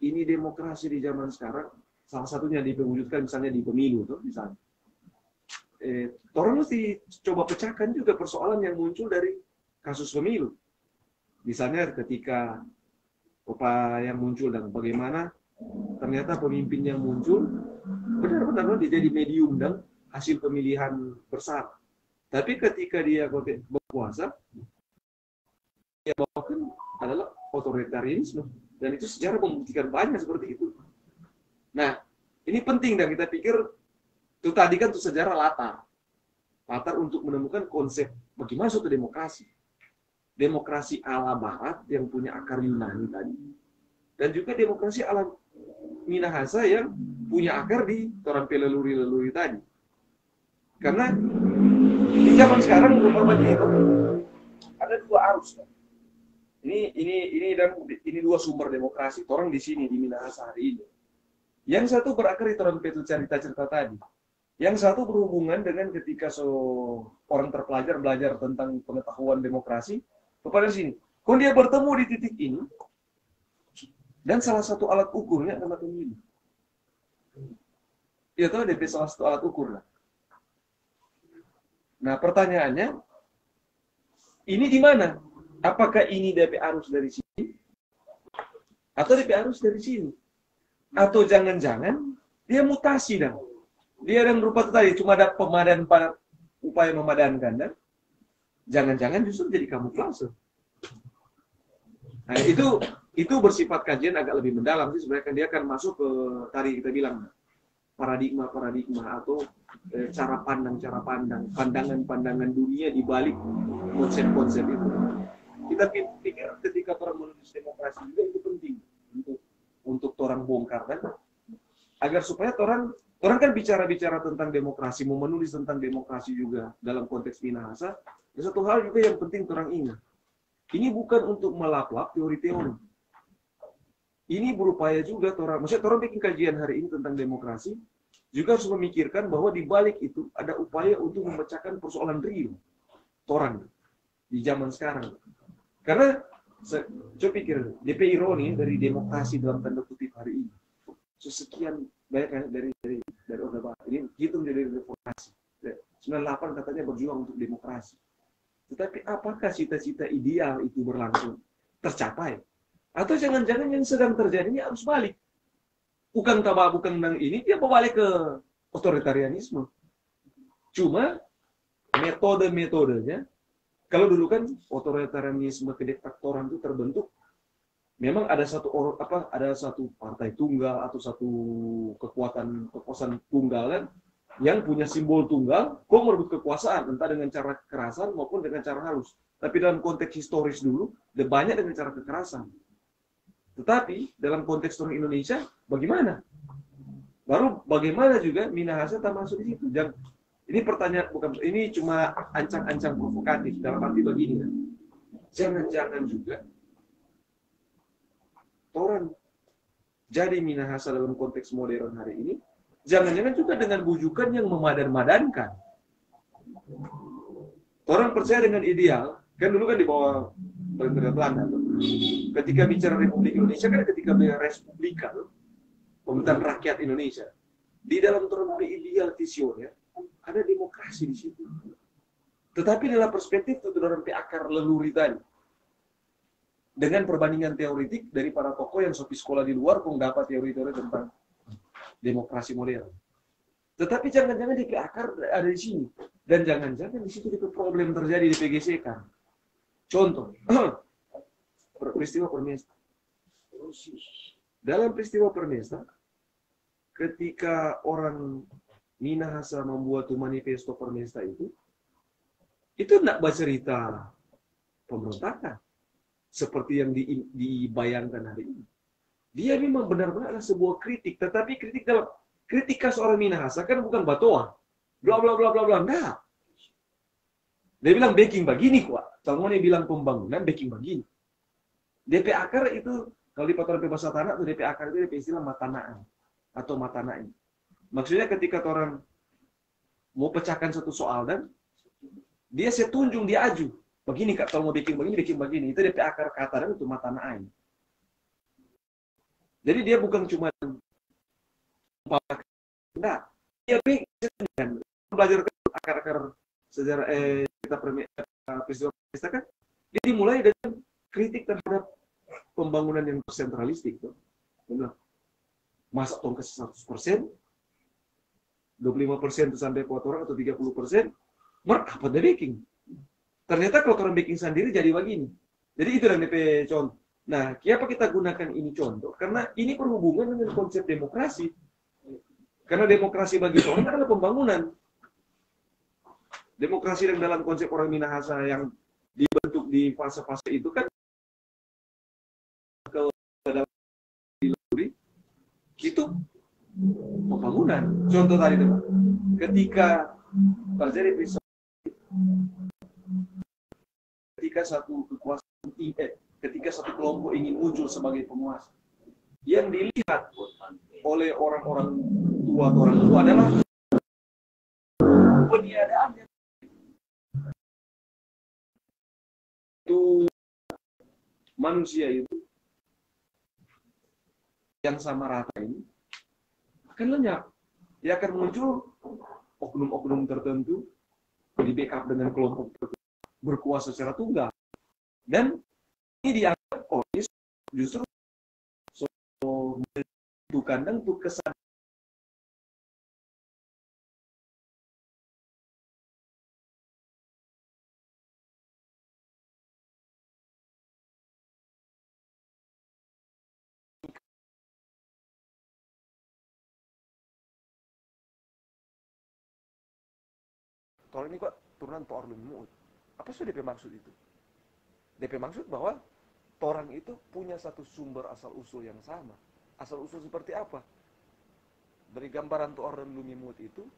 ini demokrasi di zaman sekarang salah satunya diwujudkan misalnya di pemilu tuh misalnya. Orang mesti coba pecahkan juga persoalan yang muncul dari kasus pemilu. Misalnya ketika apa yang muncul dan bagaimana ternyata pemimpin yang muncul benar-benar dia jadi medium dan hasil pemilihan bersama. Tapi ketika dia berkuasa, dia bawakan adalah otoritarianisme. Dan itu sejarah membuktikan banyak seperti itu. Nah, ini penting dan kita pikir itu tadi kan itu sejarah latar untuk menemukan konsep bagaimana suatu demokrasi. Demokrasi ala Barat yang punya akar Yunani tadi, dan juga demokrasi ala Minahasa yang punya akar di orang peleluri-leluri tadi. Karena di zaman sekarang umpamanya itu ada dua arus. Ini dua sumber demokrasi. Orang di sini di Minahasa hari ini. Yang satu berakar di orang petu cerita-cerita tadi. Yang satu berhubungan dengan ketika orang terpelajar belajar tentang pengetahuan demokrasi kepada sini. Kalau dia bertemu di titik ini, dan salah satu alat ukurnya adalah pemilu. Ya tahu DP salah satu alat ukur lah. Nah pertanyaannya, ini di mana? Apakah ini DP arus dari sini? Atau DP arus dari sini? Atau jangan-jangan dia mutasi dan dia yang berupa tadi cuma ada upaya memadankan dan jangan-jangan justru jadi kamuflase. Nah itu bersifat kajian agak lebih mendalam sih sebenarnya kan dia akan masuk ke tadi kita bilang paradigma atau cara pandang pandangan dunia di balik konsep-konsep itu. Kita pikir ketika orang menulis demokrasi juga itu penting untuk orang bongkar kan agar supaya orang kan bicara tentang demokrasi, mau menulis tentang demokrasi juga dalam konteks Minahasa. Dan satu hal juga yang penting orang ingat, ini bukan untuk melap-lap teori-teori. Ini berupaya juga maksudnya orang bikin kajian hari ini tentang demokrasi juga harus memikirkan bahwa di balik itu ada upaya untuk memecahkan persoalan real orang di zaman sekarang. Karena coba pikir DP ironi dari demokrasi dalam tanda kutip hari ini. Sekian banyak dari Orde Baru ini hitung dari reformasi. 98 katanya berjuang untuk demokrasi. Tetapi apakah cita-cita ideal itu berlangsung tercapai? Atau jangan-jangan yang sedang terjadi ini harus balik? Bukan tentang ini, dia balik ke otoritarianisme. Cuma metode-metodenya, kalau dulu kan otoritarianisme kediktatoran itu terbentuk, memang ada satu partai tunggal atau satu kekuasaan tunggal kan, yang punya simbol tunggal, kok merebut kekuasaan, entah dengan cara kekerasan maupun dengan cara halus. Tapi dalam konteks historis dulu, banyak dengan cara kekerasan. Tetapi dalam konteks orang Indonesia, bagaimana? Baru bagaimana juga Minahasa tak masuk di situ. Ini pertanyaan ini cuma ancang-ancang provokatif dalam arti begini. Jangan-jangan juga orang jadi Minahasa dalam konteks modern hari ini, jangan-jangan juga dengan bujukan yang memadan-madankan. Orang percaya dengan ideal, kan dulu kan di bawah pemerintahan Belanda. Ketika bicara Republik Indonesia kan ketika Respublika, pemerintahan rakyat Indonesia. Di dalam torang ideal visioner ada demokrasi di situ. Tetapi dalam perspektif itu dorang akar leluri tadi. Dengan perbandingan teoritik dari para tokoh yang sopi sekolah di luar kok dapat teori-teori tentang demokrasi modern. Tetapi jangan-jangan DP akar ada di sini. Dan jangan-jangan di situ DP problem terjadi di PGC kan. Contoh, peristiwa Permesta. Dalam peristiwa Permesta, ketika orang Minahasa membuat manifesto Permesta itu tidak bercerita pemberontakan seperti yang dibayangkan hari ini. Dia memang benar-benar adalah sebuah kritik, tetapi kritik dalam kritika seorang Minahasa kan bukan batoa, bla bla bla bla bla, enggak. Dia bilang backing begini kok. Kalau dia bilang pembangunan backing begini. DP akar itu kalau di patoran bahasa tanah itu DP akar itu DP istilah matanaan atau matanain. Maksudnya ketika orang mau pecahkan satu soal dan dia setunjung dia aju. Begini Kak, kalau mau bikin begini. Itu DP akar kata dan itu matanaan. Jadi dia bukan cuma enggak. Dia bikin belajar akar-akar sejarah kita peristiwa Permesta kan. Dia dimulai dengan kritik terhadap pembangunan yang sentralistik tuh. Benar. Masa tong kasih 100%, 25% itu sampai kuat orang atau 30%, apa the baking? Ternyata kalau orang baking sendiri jadi begini. Jadi itu yang DP contoh. Nah, kenapa kita gunakan ini contoh? Karena ini berhubungan dengan konsep demokrasi. Karena demokrasi bagi orang adalah pembangunan. Demokrasi yang dalam konsep orang Minahasa yang dibentuk di fase-fase itu kan ke dalam itu pembangunan. Contoh tadi teman, ketika terjadi ketika satu kekuasaan ketika satu kelompok ingin muncul sebagai penguasa, yang dilihat oleh orang-orang tua atau orang tua adalah peniadaannya itu manusia itu yang sama rata ini akan lenyap. Dia akan muncul oknum-oknum tertentu di backup dengan kelompok tertentu berkuasa secara tunggal. Dan ini dianggap justru itu kandang untuk kesan Tol ini kok turunan Toor Lumut. Apa sih DP maksud itu? DP maksud bahwa Torang itu punya satu sumber asal-usul yang sama. Asal-usul seperti apa? Dari gambaran Toor dan Lumimut itu,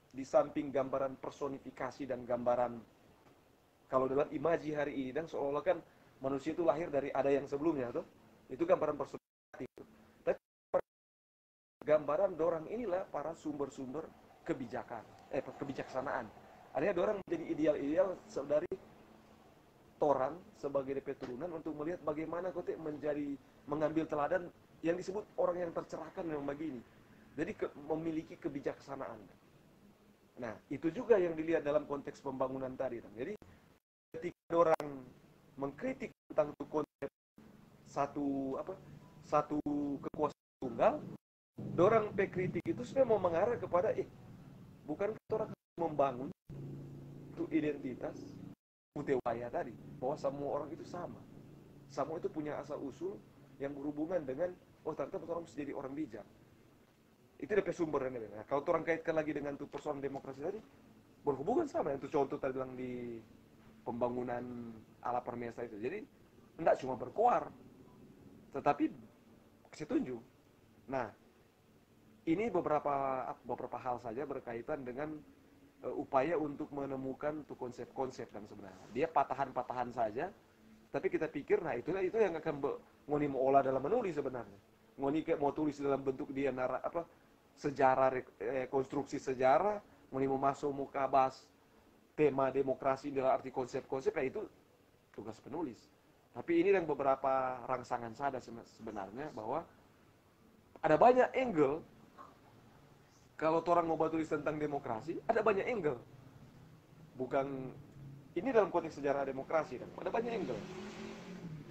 di samping gambaran personifikasi dan gambaran, kalau dalam imaji hari ini, dan seolah-olah kan manusia itu lahir dari ada yang sebelumnya, tuh. Itu gambaran personifikasi. Tapi gambaran dorang inilah para sumber-sumber kebijaksanaan. Artinya dorang menjadi ideal-ideal dari Torang sebagai DP turunan untuk melihat bagaimana kote mengambil teladan yang disebut orang yang tercerahkan memang begini. Jadi memiliki kebijaksanaan. Nah, itu juga yang dilihat dalam konteks pembangunan tadi. Jadi ketika orang mengkritik tentang konsep satu kekuasaan tunggal, dorang kritik itu sebenarnya mau mengarah kepada bukan orang membangun itu identitas Utewaya tadi, bahwa semua orang itu sama. Semua itu punya asal usul yang berhubungan dengan ternyata orang mesti jadi orang bijak. Itu DP sumbernya. Nah, kalau orang kaitkan lagi dengan tuh persoalan demokrasi tadi, berhubungan sama yang tuh contoh tadi bilang di pembangunan ala Permesta itu. Jadi tidak cuma berkoar, tetapi kasih tunjuk. Nah, ini beberapa hal saja berkaitan dengan upaya untuk menemukan tuh konsep-konsep kan sebenarnya. Dia patahan-patahan saja, tapi kita pikir, nah itu yang akan ngoni mau olah dalam menulis sebenarnya. Ngoni kayak mau tulis dalam bentuk dia sejarah, konstruksi sejarah, ngoni mau masuk muka bahas tema demokrasi dalam arti konsep-konsep, ya itu tugas penulis. Tapi ini yang beberapa rangsangan saja sebenarnya bahwa ada banyak angle. Kalau orang mau tulis tentang demokrasi, ada banyak angle. Bukan ini dalam konteks sejarah demokrasi kan, ada banyak angle.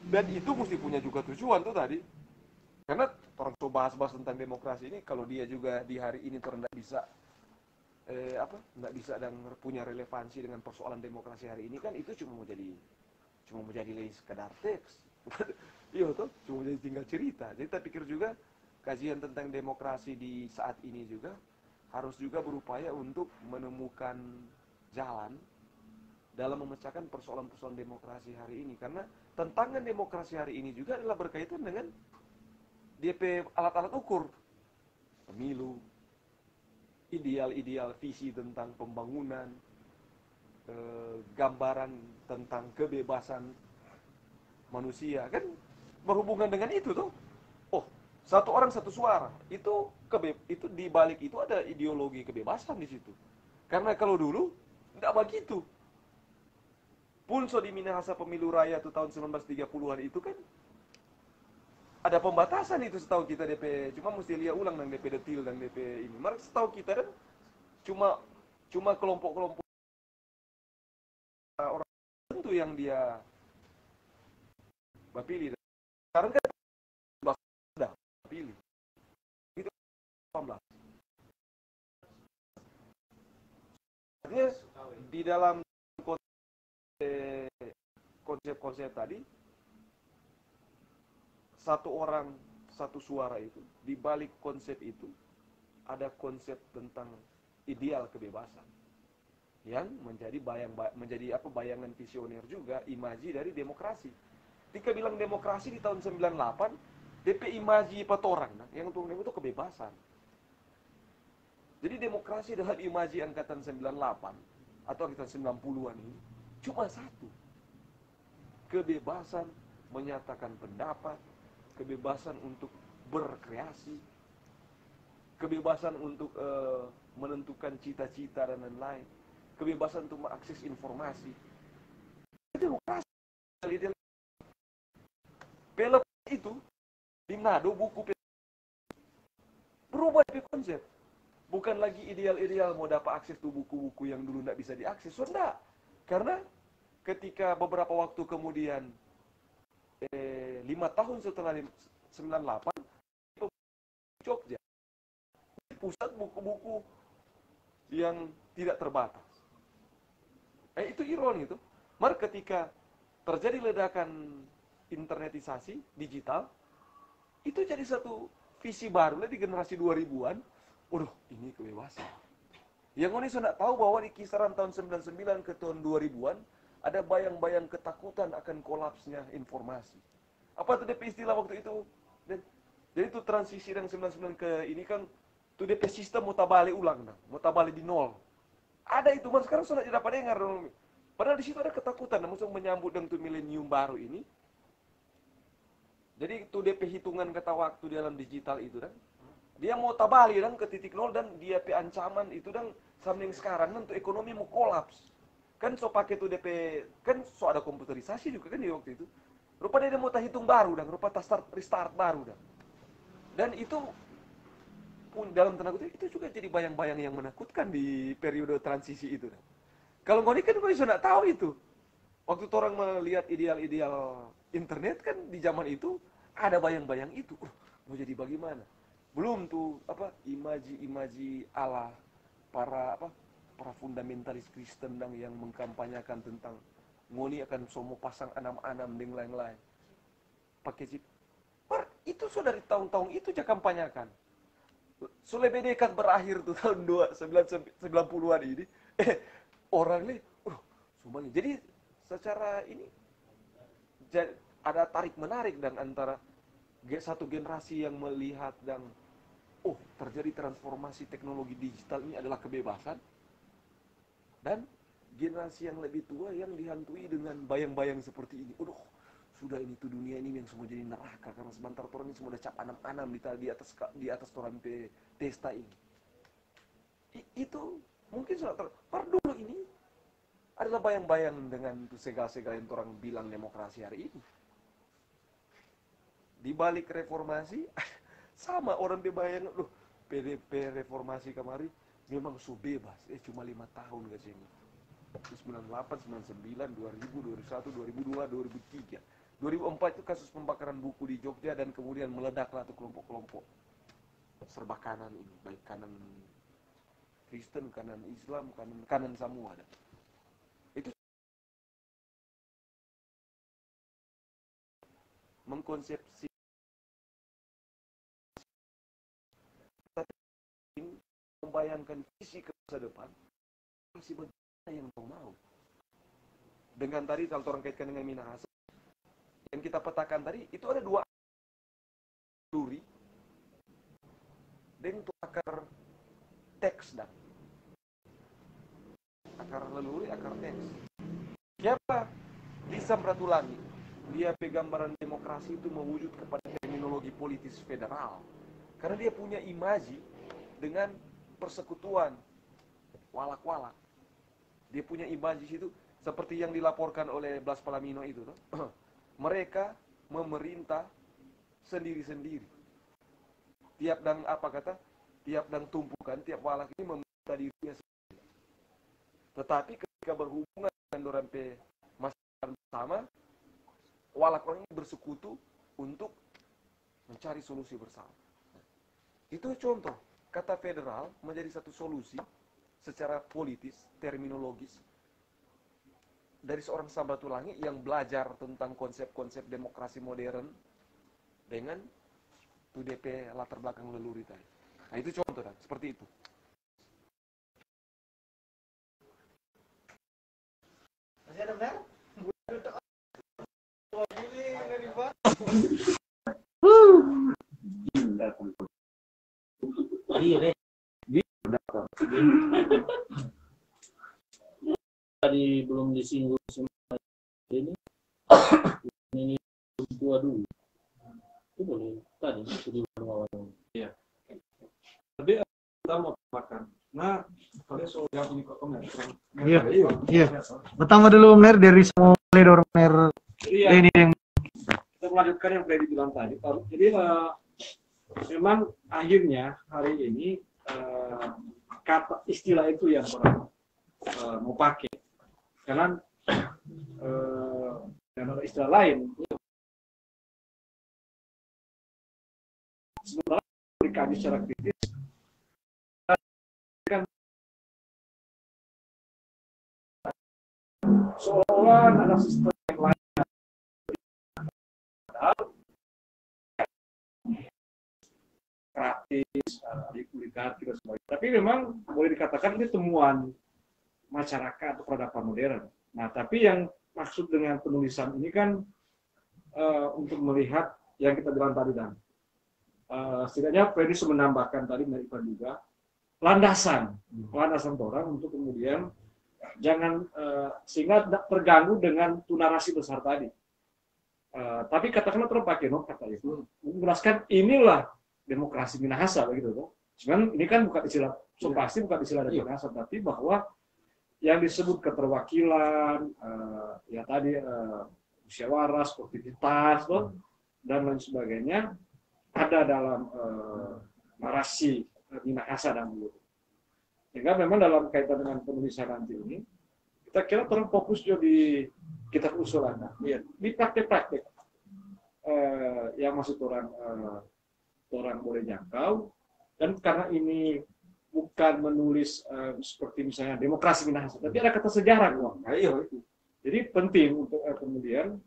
Dan itu mesti punya juga tujuan tuh tadi. Karena orang coba bahas-bahas tentang demokrasi ini, kalau dia juga di hari ini orang tidak bisa nggak bisa dan punya relevansi dengan persoalan demokrasi hari ini kan, itu cuma mau jadi sekedar teks. Iya tuh, cuma jadi tinggal cerita. Jadi saya pikir juga kajian tentang demokrasi di saat ini juga harus juga berupaya untuk menemukan jalan dalam memecahkan persoalan-persoalan demokrasi hari ini. Karena tantangan demokrasi hari ini juga adalah berkaitan dengan DP alat-alat ukur. Pemilu, ideal-ideal visi tentang pembangunan, gambaran tentang kebebasan manusia. Kan berhubungan dengan itu tuh. Oh, satu orang satu suara. Itu di balik itu ada ideologi kebebasan di situ. Karena kalau dulu tidak begitu. Punso di Minahasa Pemilu Raya itu tahun 1930-an itu kan ada pembatasan itu setahu kita DP. Cuma mesti lihat ulang dan DP detil dan DP ini. Maka setahu kita kan cuma kelompok-kelompok orang tertentu yang dia pilih. Sekarang kan sudah pilih. Itu 18. Artinya di dalam konsep-konsep tadi, satu orang satu suara itu, di balik konsep itu ada konsep tentang ideal kebebasan yang menjadi bayangan visioner juga, imaji dari demokrasi. Ketika bilang demokrasi di tahun 98, DP imaji orang yang untuk itu kebebasan. Jadi demokrasi dalam imaji angkatan 98 atau angkatan 90-an ini cuma satu. Kebebasan menyatakan pendapat, kebebasan untuk berkreasi, kebebasan untuk menentukan cita-cita dan lain-lain, kebebasan untuk mengakses informasi. Demokrasi. Film itu di Manado buku berubah dari konsep. Bukan lagi ideal-ideal mau dapat akses tuh buku-buku yang dulu tidak bisa diakses. So, enggak. Karena ketika beberapa waktu kemudian 5 tahun setelah 98 Jogja pusat buku-buku yang tidak terbatas. Itu ironi itu. Maka ketika terjadi ledakan internetisasi digital, itu jadi satu visi baru di generasi 2000-an. Waduh, ini kebebasan. Yang ini sudah tahu bahwa di kisaran tahun 99 ke tahun 2000-an ada bayang-bayang ketakutan akan kolapsnya informasi. Apa itu DP istilah waktu itu? Jadi itu transisi dari 99 ke ini kan itu DP sistem muter balik ulang, muter balik di nol. Ada itu, mas sekarang sudah tidak dapat dengar. Padahal di situ ada ketakutan, maksudnya menyambut dengan itu milenium baru ini. Jadi itu DP hitungan kata waktu di dalam digital itu dan dia mau tabali dan ke titik nol dan dia pe ancaman itu dan sampai sekarang untuk ekonomi mau kolaps. Kan so pakai itu DP kan so ada komputerisasi juga kan di waktu itu. Rupanya dia mau hitung baru dan rupanya restart baru dan itu pun dalam tanda kutip itu juga jadi bayang-bayang yang menakutkan di periode transisi itu. Kalau ngoni kan gue sudah tahu itu. Waktu orang melihat ideal-ideal internet kan di zaman itu ada bayang-bayang itu. Mau jadi bagaimana? Belum tuh imaji-imaji ala para fundamentalis Kristen yang mengkampanyakan tentang ngoni akan semua pasang anam-anam dan lain-lain. Pakai chip. Itu sudah dari tahun-tahun itu dia kampanyakan. So lebih dekat berakhir tuh tahun 90-an ini. Orang nih, semuanya. Jadi secara ini ada tarik-menarik dan antara satu generasi yang melihat dan terjadi transformasi teknologi digital ini adalah kebebasan dan generasi yang lebih tua yang dihantui dengan bayang-bayang seperti ini. Sudah ini tuh dunia ini yang semua jadi neraka karena sebentar orang ini semua udah cap anam-anam di atas orang testa ini. Itu mungkin sudah dulu ini adalah bayang-bayang dengan segala-segala yang orang bilang demokrasi hari ini. Di balik reformasi, Sama orang dia bayang, loh PDP reformasi kemarin memang su bebas, cuma 5 tahun ke sini. 98, 99, 2000, 2001, 2002, 2003. 2004 itu kasus pembakaran buku di Jogja dan kemudian meledaklah tuh kelompok-kelompok serba kanan ini, baik kanan Kristen, kanan Islam, kanan semua ada. Itu mengkonsepsi membayangkan visi ke masa depan masih bagaimana yang kau mau. Dengan tadi kalau orang kaitkan dengan Minahasa yang kita petakan tadi itu ada dua duri dan itu akar teks dan akar leluhur, akar teks. Siapa? Lisam Ratulangi. Dia pegambaran demokrasi itu mewujud kepada terminologi politis federal. Karena dia punya imaji dengan persekutuan walak-walak. Dia punya imaji itu seperti yang dilaporkan oleh Blas Palamino itu. Mereka memerintah sendiri-sendiri. Tiap dan apa kata? Tiap dan tumpukan, tiap walak ini memerintah dirinya sendiri. Tetapi ketika berhubungan dengan orang masyarakat bersama, walak-walak ini bersekutu untuk mencari solusi bersama. Itu contoh. Kata federal menjadi satu solusi secara politis, terminologis dari seorang Samratulangi yang belajar tentang konsep-konsep demokrasi modern dengan UDP latar belakang leluhur tadi. Nah itu contoh dan seperti itu. Masih ada benar? Iya deh. Tadi belum disinggung semua ini dua dulu. Itu boleh tadi di awal. Iya. Tapi kita mau makan. Nah, kalian soal yang ini kok komen. Iya. Iya. Pertama dulu Mer dari semua leader Mer Iya. ini yang Kita melanjutkan yang Freddy bilang tadi. Jadi memang akhirnya hari ini kata istilah itu yang orang mau pakai. Karena dengan istilah lain sebenarnya dikaji secara kritis kan seolah ada sistem yang lain praktis, dikulikan, tidak sebagainya. Tapi memang boleh dikatakan ini temuan masyarakat atau peradaban modern. Nah, tapi yang maksud dengan penulisan ini kan untuk melihat yang kita bilang tadi dan setidaknya Freddy menambahkan tadi dari Ivan juga landasan orang untuk kemudian jangan sehingga tidak terganggu dengan narasi besar tadi. Tapi katakanlah terpakai kata itu menjelaskan inilah demokrasi Minahasa begitu toh. Sebenarnya ini kan bukan istilah pasti bukan istilah dari Minahasa, tapi bahwa yang disebut keterwakilan ya tadi musyawarah, sportivitas toh, dan lain sebagainya ada dalam narasi Minahasa dan begitu. Sehingga memang dalam kaitan dengan penulisan nanti ini kita kira terfokus juga di kitab usulan di praktek-praktek yang masuk orang boleh jangkau, dan karena ini bukan menulis seperti misalnya demokrasi Minahasa, tapi ada kata sejarah jadi penting untuk kemudian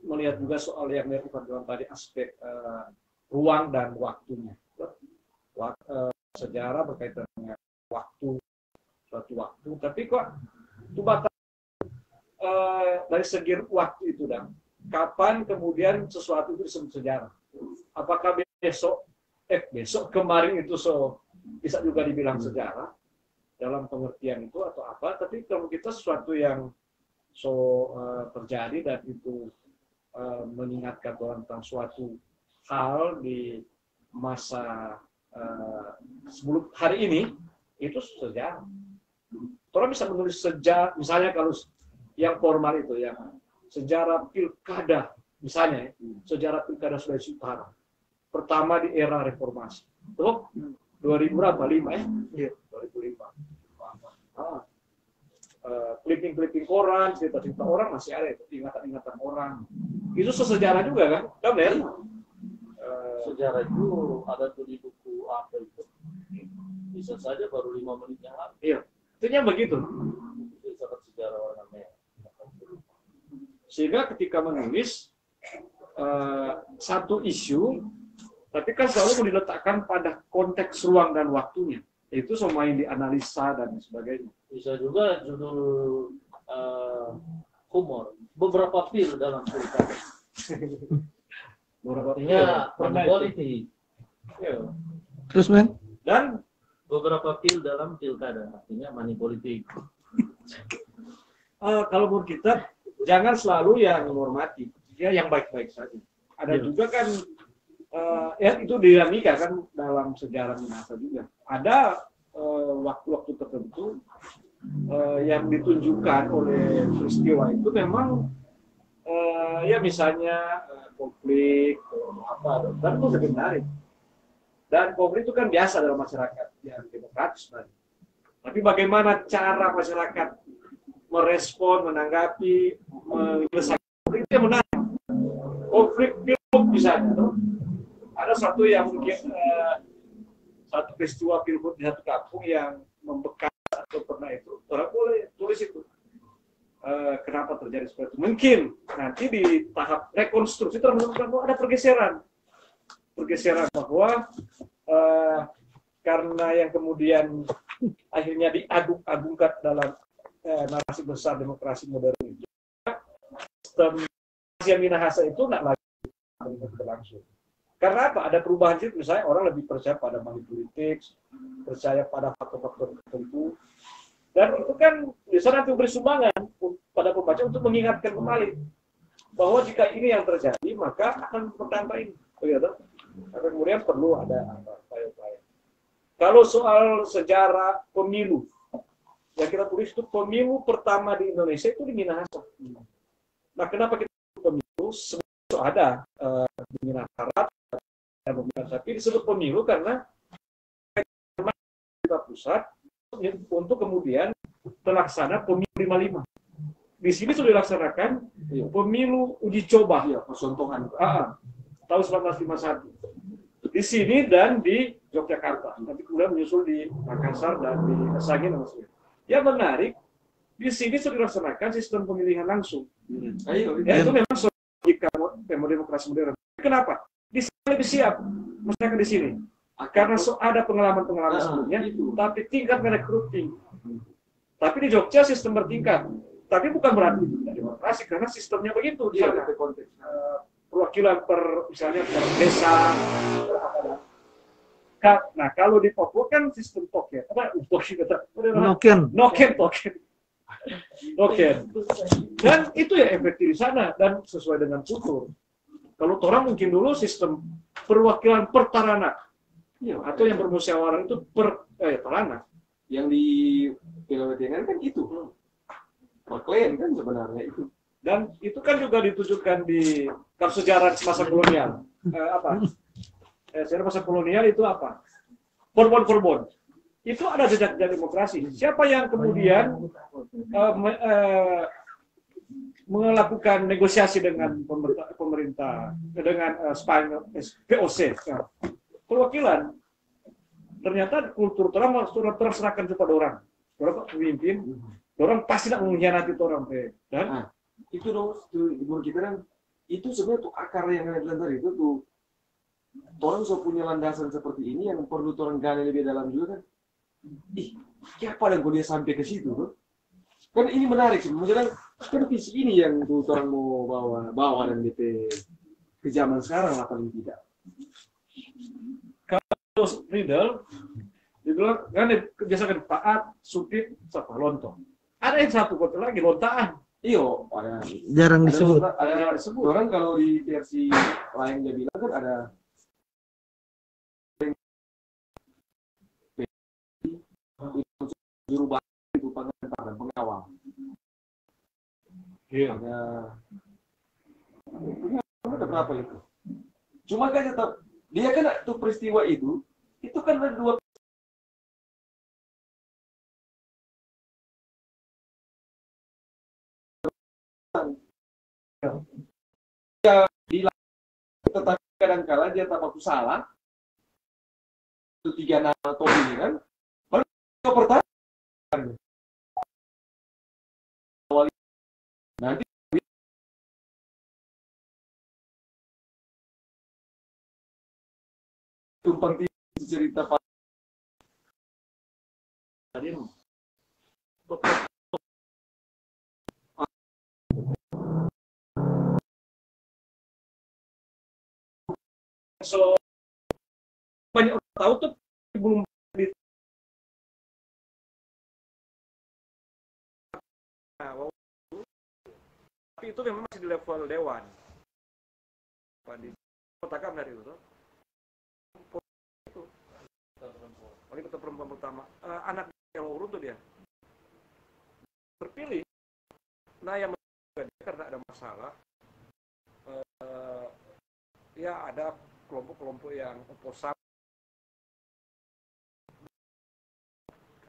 melihat juga soal yang diperjuangkan tadi aspek ruang dan waktunya. Sejarah berkaitan dengan waktu, suatu waktu, tapi kok itu batas dari segi waktu itu dan kapan kemudian sesuatu itu disebut sejarah. Apakah besok kemarin itu bisa juga dibilang sejarah dalam pengertian itu atau apa? Tapi kalau kita sesuatu yang terjadi dan itu mengingatkan orang tentang suatu hal di masa sebelum hari ini, itu sejarah. Orang bisa menulis sejarah, misalnya kalau yang formal itu yang sejarah pilkada misalnya, sejarah pilkada Sulawesi Utara. pertama di era reformasi. Tuh 2000 berapa? 5 ya? Iya, 2005. Clipping koran, cerita-cerita orang masih ada itu, ingatan-ingatan orang. Itu sesejarah juga kan? Kan ya? Sejarah itu ada tuh di buku apa itu? Bisa saja baru 5 menit yang lalu. Iya, intinya begitu. Itu sangat sejarah warna merah. Sehingga ketika menulis satu isu, tapi kan selalu diletakkan pada konteks ruang dan waktunya. Itu semua yang dianalisa dan sebagainya. Bisa juga judul humor. Beberapa pil dalam pilkada. Artinya money politik. Ya. Terus men? Dan Beberapa pil dalam pilkada. Artinya money politik. kalau menurut kita jangan selalu yang menghormati, ya yang baik-baik saja. Ada juga kan ya itu dinamika kan dalam sejarah Minahasa juga. Ada waktu-waktu tertentu yang ditunjukkan oleh peristiwa itu memang ya misalnya konflik apa dan itu lebih menarik. Dan konflik itu kan biasa dalam masyarakat yang demokratis. Tapi bagaimana cara masyarakat merespon, menanggapi, menyelesaikan konflik itu yang menarik. Konflik pilgub misalnya, tuh. Ada satu yang mungkin satu peristiwa pilgub di satu kampung yang membekas atau pernah itu, orang boleh tulis itu. Kenapa terjadi seperti itu? Mungkin nanti di tahap rekonstruksi menemukan bahwa ada pergeseran bahwa karena yang kemudian akhirnya diagung-agungkan dalam narasi besar demokrasi modern itu, sistem Minahasa itu tidak lagi berlangsung. Karena apa? Ada perubahan sih, misalnya orang lebih percaya pada money politics, percaya pada faktor-faktor tertentu, dan itu kan bisa nanti beri sumbangan pada pembaca untuk mengingatkan kembali bahwa jika ini yang terjadi maka akan berdampak ini. Begitu. Kemudian perlu ada upaya-upaya. Kalau soal sejarah pemilu, yang kita tulis itu pemilu pertama di Indonesia itu di Minahasa. Nah, kenapa kita pemilu? Sebenarnya ada di Minahasa, tapi disebut pemilu karena kita pusat untuk kemudian terlaksana pemilu 55. Di sini sudah dilaksanakan pemilu uji coba, Persontongan. tahun 1951. Di sini dan di Yogyakarta. Nanti kemudian menyusul di Makassar dan di Sangin. Yang menarik, di sini sudah dilaksanakan sistem pemilihan langsung. Ya, itu memang logika demokrasi modern. Kenapa? Di sini lebih siap masyarakat di sini. Karena ada pengalaman-pengalaman sebelumnya, tapi tingkat recruiting. Tapi di Jogja sistem bertingkat. Tapi bukan berarti tidak demokrasi, karena sistemnya begitu. Dia ada konteks perwakilan misalnya per desa. Nah, kalau di Papua kan sistem token. Noken. Dan itu ya efektif di sana dan sesuai dengan kultur. Kalau orang mungkin dulu sistem perwakilan per Tarana. Atau yang bermusyawarah itu per Tarana. Yang di Pilawetengan kan itu. Perkelain kan sebenarnya itu. Dan itu kan juga ditujukan di kalau sejarah masa kolonial. Sejarah masa kolonial itu apa? Perbon. Itu ada jejak-jejak demokrasi. Siapa yang kemudian melakukan negosiasi dengan pemerintah dengan Spanyol, POC, perwakilan. Ternyata kultur orang sudah terserahkan kepada orang. Orang pemimpin, orang pasti tidak mengkhianati orang. Dan itu dong, menurut kita kan itu sebenarnya tuh akar yang kalian bilang tadi itu tuh orang sudah punya landasan seperti ini yang perlu orang gali lebih dalam juga kan. Siapa yang dia sampai ke situ tuh? Kan ini menarik sih, maksudnya kan visi ini yang tuh orang mau bawa dan DP ke zaman sekarang lah paling tidak. kalau Riedel dibilang kan biasakan Paat, Supit, Lontong. Ada yang satu kota lagi Lontaan. Iyo, Jarang disebut. ada disebut. Orang kalau di versi lain dia bilang kan ada juru bahasa itu pangan pengawal. Iya. Ada berapa itu? Cuma kan tetap Dia kan tuh peristiwa itu kan ada dua ya dilakukan, tetapi kadang-kala dia tak waktu salah itu tiga nama Tommy ini kan baru pertanyaan nanti tumpang tindih cerita Pak. So, Banyak orang tahu tuh belum tapi itu memang masih di level dewan. Di kota dari itu wali kota perempuan pertama anak yang urut tuh dia terpilih. Nah yang dia karena ada masalah ya ada kelompok-kelompok yang oposan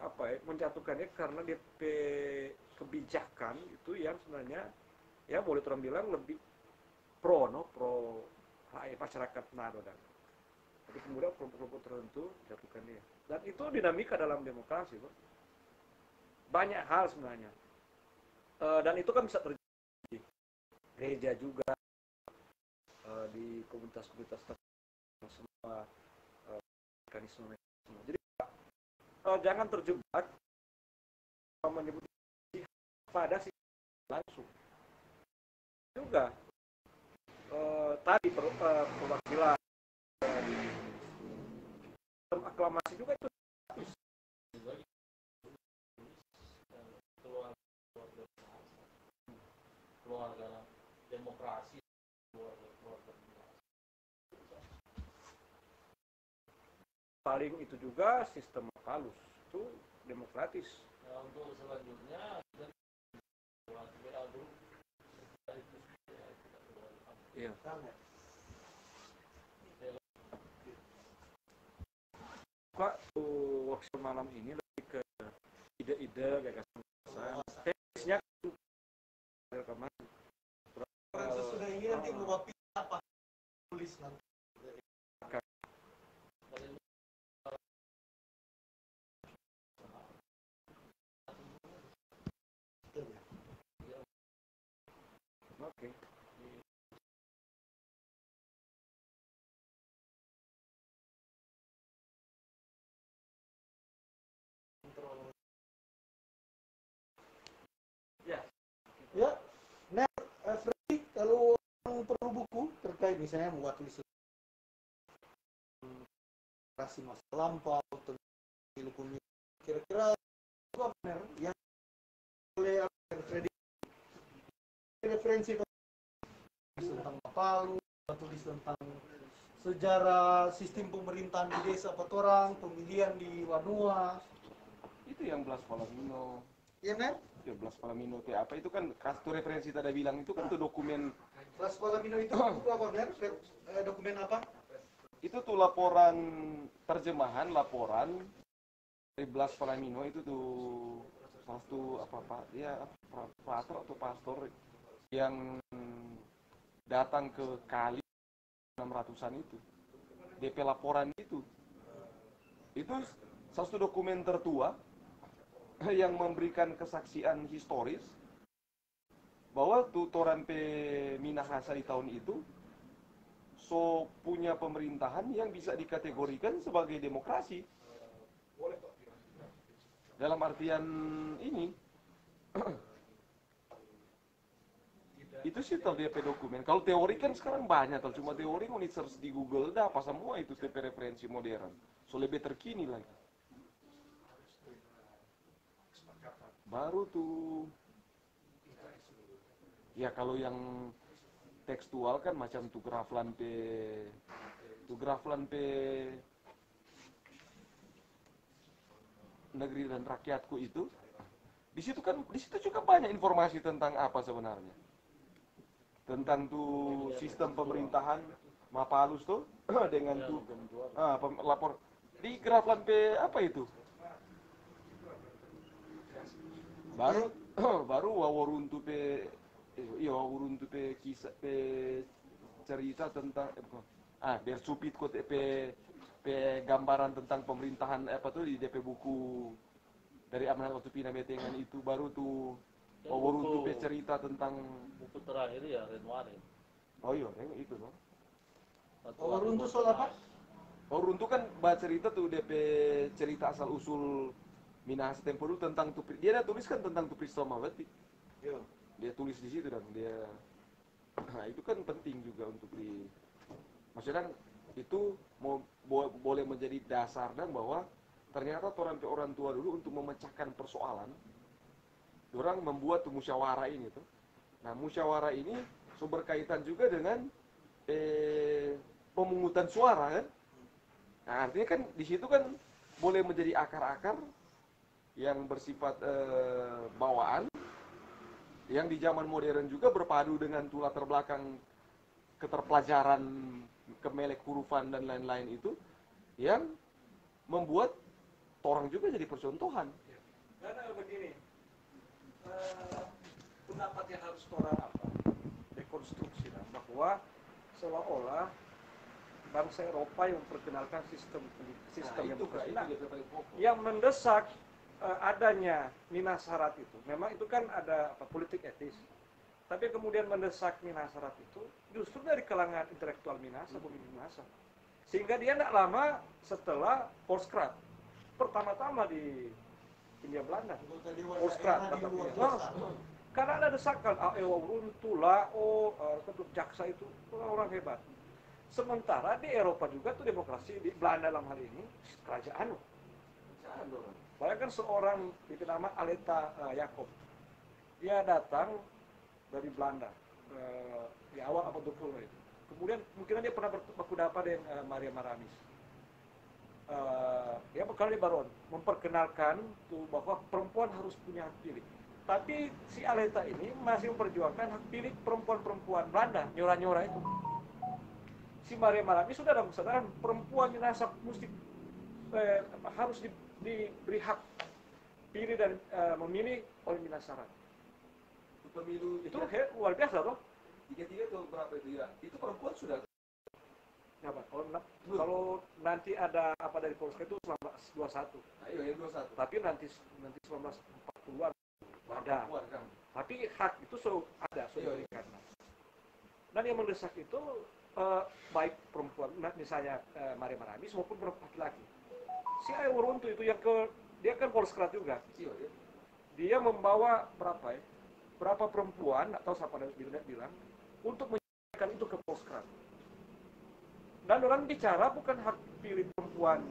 apa ya menjatuhkannya karena DP kebijakan itu yang sebenarnya ya boleh orang bilang lebih pro rakyat masyarakat nado dan tapi kemudian kelompok-kelompok tertentu jatuhkan dia dan itu dinamika dalam demokrasi bro. Banyak hal sebenarnya dan itu kan bisa terjadi di gereja juga di komunitas-komunitas semua mekanisme. Jadi jangan terjebak menyebut pada si langsung juga tadi perwakilan aklamasi juga itu keluarga demokrasi, paling itu juga sistem halus itu demokratis. Nah, untuk selanjutnya Iya. Pak, workshop malam ini lebih ke ide-ide gagasan teknisnya rekaman. Sesudah ini nanti mau apa tulis nanti. Oke. Ya, nah, Freddy, kalau perlu buku terkait misalnya mewakili generasi masa lampau, tentang kira-kira apa benar yang oleh Freddy referensi tentang Palu, tulis tentang sejarah sistem pemerintahan di desa Patorang, pemilihan di Wanua, Itu yang Blas Palomino. ya kan? Ya Blas Palomino itu apa itu kan kartu referensi tadi bilang itu kan tuh dokumen Blas Palomino itu buku apa benar? Dokumen apa? itu tuh laporan terjemahan laporan dari Blas Palomino itu tuh salah satu apa ya pater atau pastor yang datang ke kali 600-an itu DP laporan itu salah satu dokumen tertua yang memberikan kesaksian historis bahwa Toran P Minahasa di tahun itu punya pemerintahan yang bisa dikategorikan sebagai demokrasi. Dalam artian ini itu sih DP dokumen. Kalau teori kan sekarang banyak, cuma teori mau search di Google dah apa semua itu DP referensi modern. Lebih terkini lagi. Baru tuh ya kalau yang tekstual kan macam tuh Graflan P Negeri dan Rakyatku itu di situ juga banyak informasi tentang apa sebenarnya tentang tuh sistem pemerintahan Mapalus tuh dengan tuh lapor di Graflan P apa itu? Baru baru waworuntu P iya waworuntu P kisah P cerita tentang bersupit kok P gambaran tentang pemerintahan apa tuh di DP buku dari Amanat Waktu Pina Betengan itu baru tuh waworuntu P cerita tentang buku terakhir ya Renwarin. oh iya yang itu tuh. Oh, runtuh soal apa? Oh, runtuh kan baca cerita tuh DP cerita asal usul Minahasa Tempo dulu tentang Tupri. Dia ada tulis kan tentang Tupri Soma berarti. Iya. Dia tulis di situ dan dia nah itu kan penting juga untuk di maksudnya itu boleh menjadi dasar dan bahwa ternyata orang tua dulu untuk memecahkan persoalan orang membuat musyawarah ini tuh. Nah, musyawarah ini berkaitan juga dengan pemungutan suara kan. Nah, artinya kan di situ kan boleh menjadi akar-akar yang bersifat bawaan yang di zaman modern juga berpadu dengan latar belakang keterpelajaran kemelek hurufan dan lain-lain itu yang membuat orang juga jadi percontohan. Karena begini, pendapat yang harus orang apa? Dekonstruksi bahwa seolah-olah bangsa Eropa yang memperkenalkan sistem yang yang mendesak adanya Minasarat itu. Memang itu kan ada politik etis. Tapi kemudian mendesak Minasarat itu justru dari kalangan intelektual Minasa, pemimpin Minasa. Sehingga dia tidak lama setelah Volkskrant. Pertama-tama di Hindia Belanda. Volkskrant. Karena ada desakan, runtuh, ketuk jaksa itu orang hebat. Sementara di Eropa juga tuh demokrasi, di Belanda dalam hal ini kerajaan. Bayangkan seorang bernama Aleta Jacob, dia datang dari Belanda di awal abad 20 itu. Kemudian mungkin dia pernah berkuda dengan Maria Maramis. Dia bekal di Baron, memperkenalkan tuh bahwa perempuan harus punya hak pilih. Tapi si Aleta ini masih memperjuangkan hak pilih perempuan-perempuan Belanda, nyora-nyora itu. Si Maria Maramis sudah dalam kesadaran perempuan Minasa mesti harus diberi hak pilih dan memilih oleh Minasarat. Pemilu Itu luar biasa toh. 33 tahun berapa itu ya? Itu perempuan sudah. Ya, Pak. Kalau nanti ada apa dari Polska itu 1921. Ayo yang 21. Tapi nanti 1940-an ada. Kan? Tapi hak itu ada diberikan. Dan yang mendesak itu baik perempuan, misalnya Maria Maramis maupun laki-laki. Si Ayoruntu itu dia kan Volkskrant juga. Dia membawa berapa perempuan atau siapa bilang untuk menyampaikan itu ke Volkskrant. Dan orang bicara bukan hak pilih perempuan.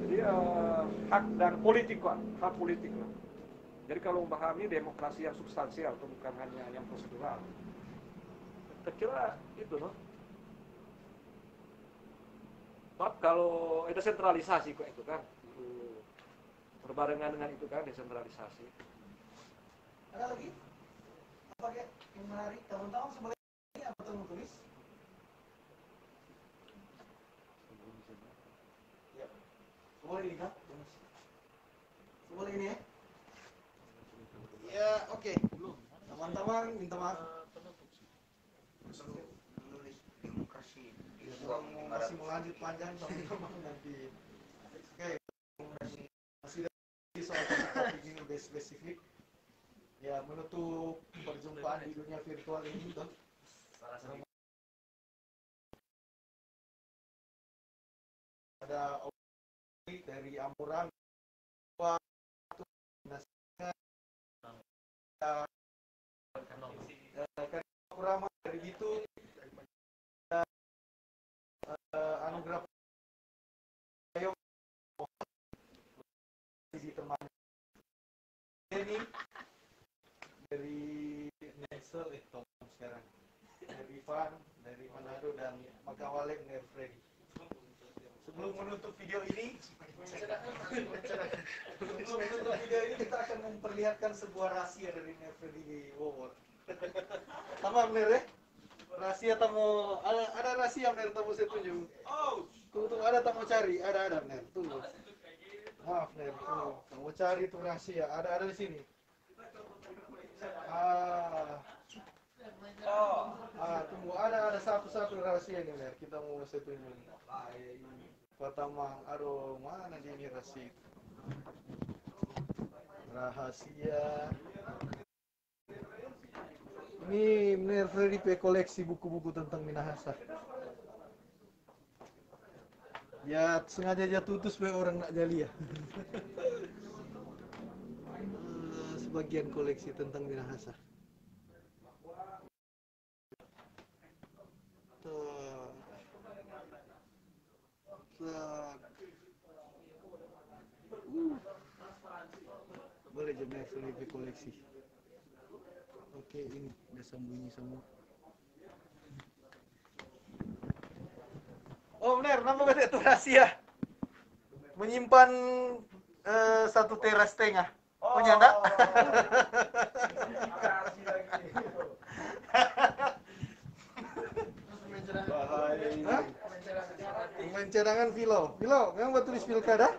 Jadi hak dan politik lah, hak politik lah. Jadi kalau memahami demokrasi yang substansial atau bukan hanya yang prosedural, saya kira itu loh. Sebab kalau itu sentralisasi kok itu kan, berbarengan dengan itu kan desentralisasi. Ada lagi? Apa yang menarik? Teman-teman sebenarnya ini apa yang tulis? Ya. Boleh dilihat? Boleh ini ya? Ya, oke. Teman-teman minta maaf. Demokrasi Masih mau lanjut panjang teman-teman nanti. Oke. Masih ada soal topik ini lebih spesifik. Ya, menutup perjumpaan di dunia virtual ini tuh. Ada opini dari Amuran Kurama dari itu anugerah ayo di teman ini dari Nesel itu sekarang dari Ivan dari Manado dan Makawalek dari Freddy. Sebelum menutup video ini kita akan memperlihatkan sebuah rahasia dari Freddy Wawor. Tamam Ner ya. Rahasia tamu ada rahasia Ner tamu saya tunjuk. Tuh ada tamu cari, ada Ner. Tunggu. Maaf Ner, tuh tamu cari tuh rahasia, ada di sini. Tunggu ada satu rahasia nih Ner. Kita mau saya tunjuk. Pertama, aduh mana dia ini rahasia? Rahasia. Ini Ner Freddy pe koleksi buku-buku tentang Minahasa. Ya sengaja aja tutus supaya orang nak jali ya. Sebagian koleksi tentang Minahasa. Boleh je Ner Freddy pe koleksi. Oke, ini udah sembunyi semua. Oh benar, nama beda itu rahasia. Menyimpan satu teras tengah. Oh nyanda? Cadangan Vilo, memang buat tulis pilkada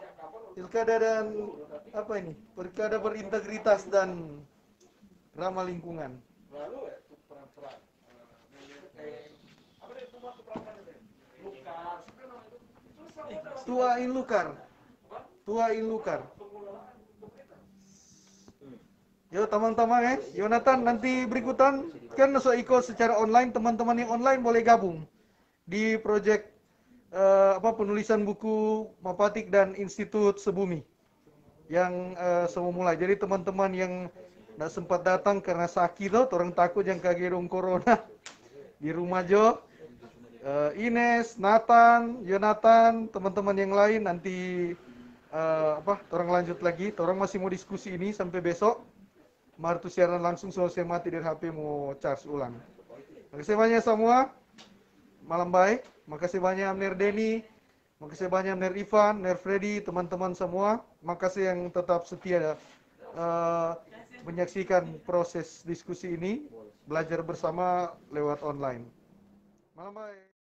dan apa ini? Pilkada berintegritas dan ramah lingkungan. Tua in Lukar. Yo teman-teman Yonatan nanti berikutan kan so ikut secara online, teman-teman yang online boleh gabung di proyek penulisan buku Mapatik dan Institut Sebumi yang semua mulai. Jadi teman-teman yang nggak sempat datang karena sakit tuh, orang takut yang kagerung corona di rumah Jo, Ines, Nathan, Yonatan, teman-teman yang lain nanti orang lanjut lagi. Orang masih mau diskusi ini sampai besok. Martu siaran langsung soal saya mati dari HP mau charge ulang. Makasih banyak semua. Malam baik. Makasih banyak Ner Denny. Makasih banyak Ner Ivan, Ner Freddy, teman-teman semua. Makasih yang tetap setia menyaksikan proses diskusi ini, belajar bersama lewat online. Malam baik.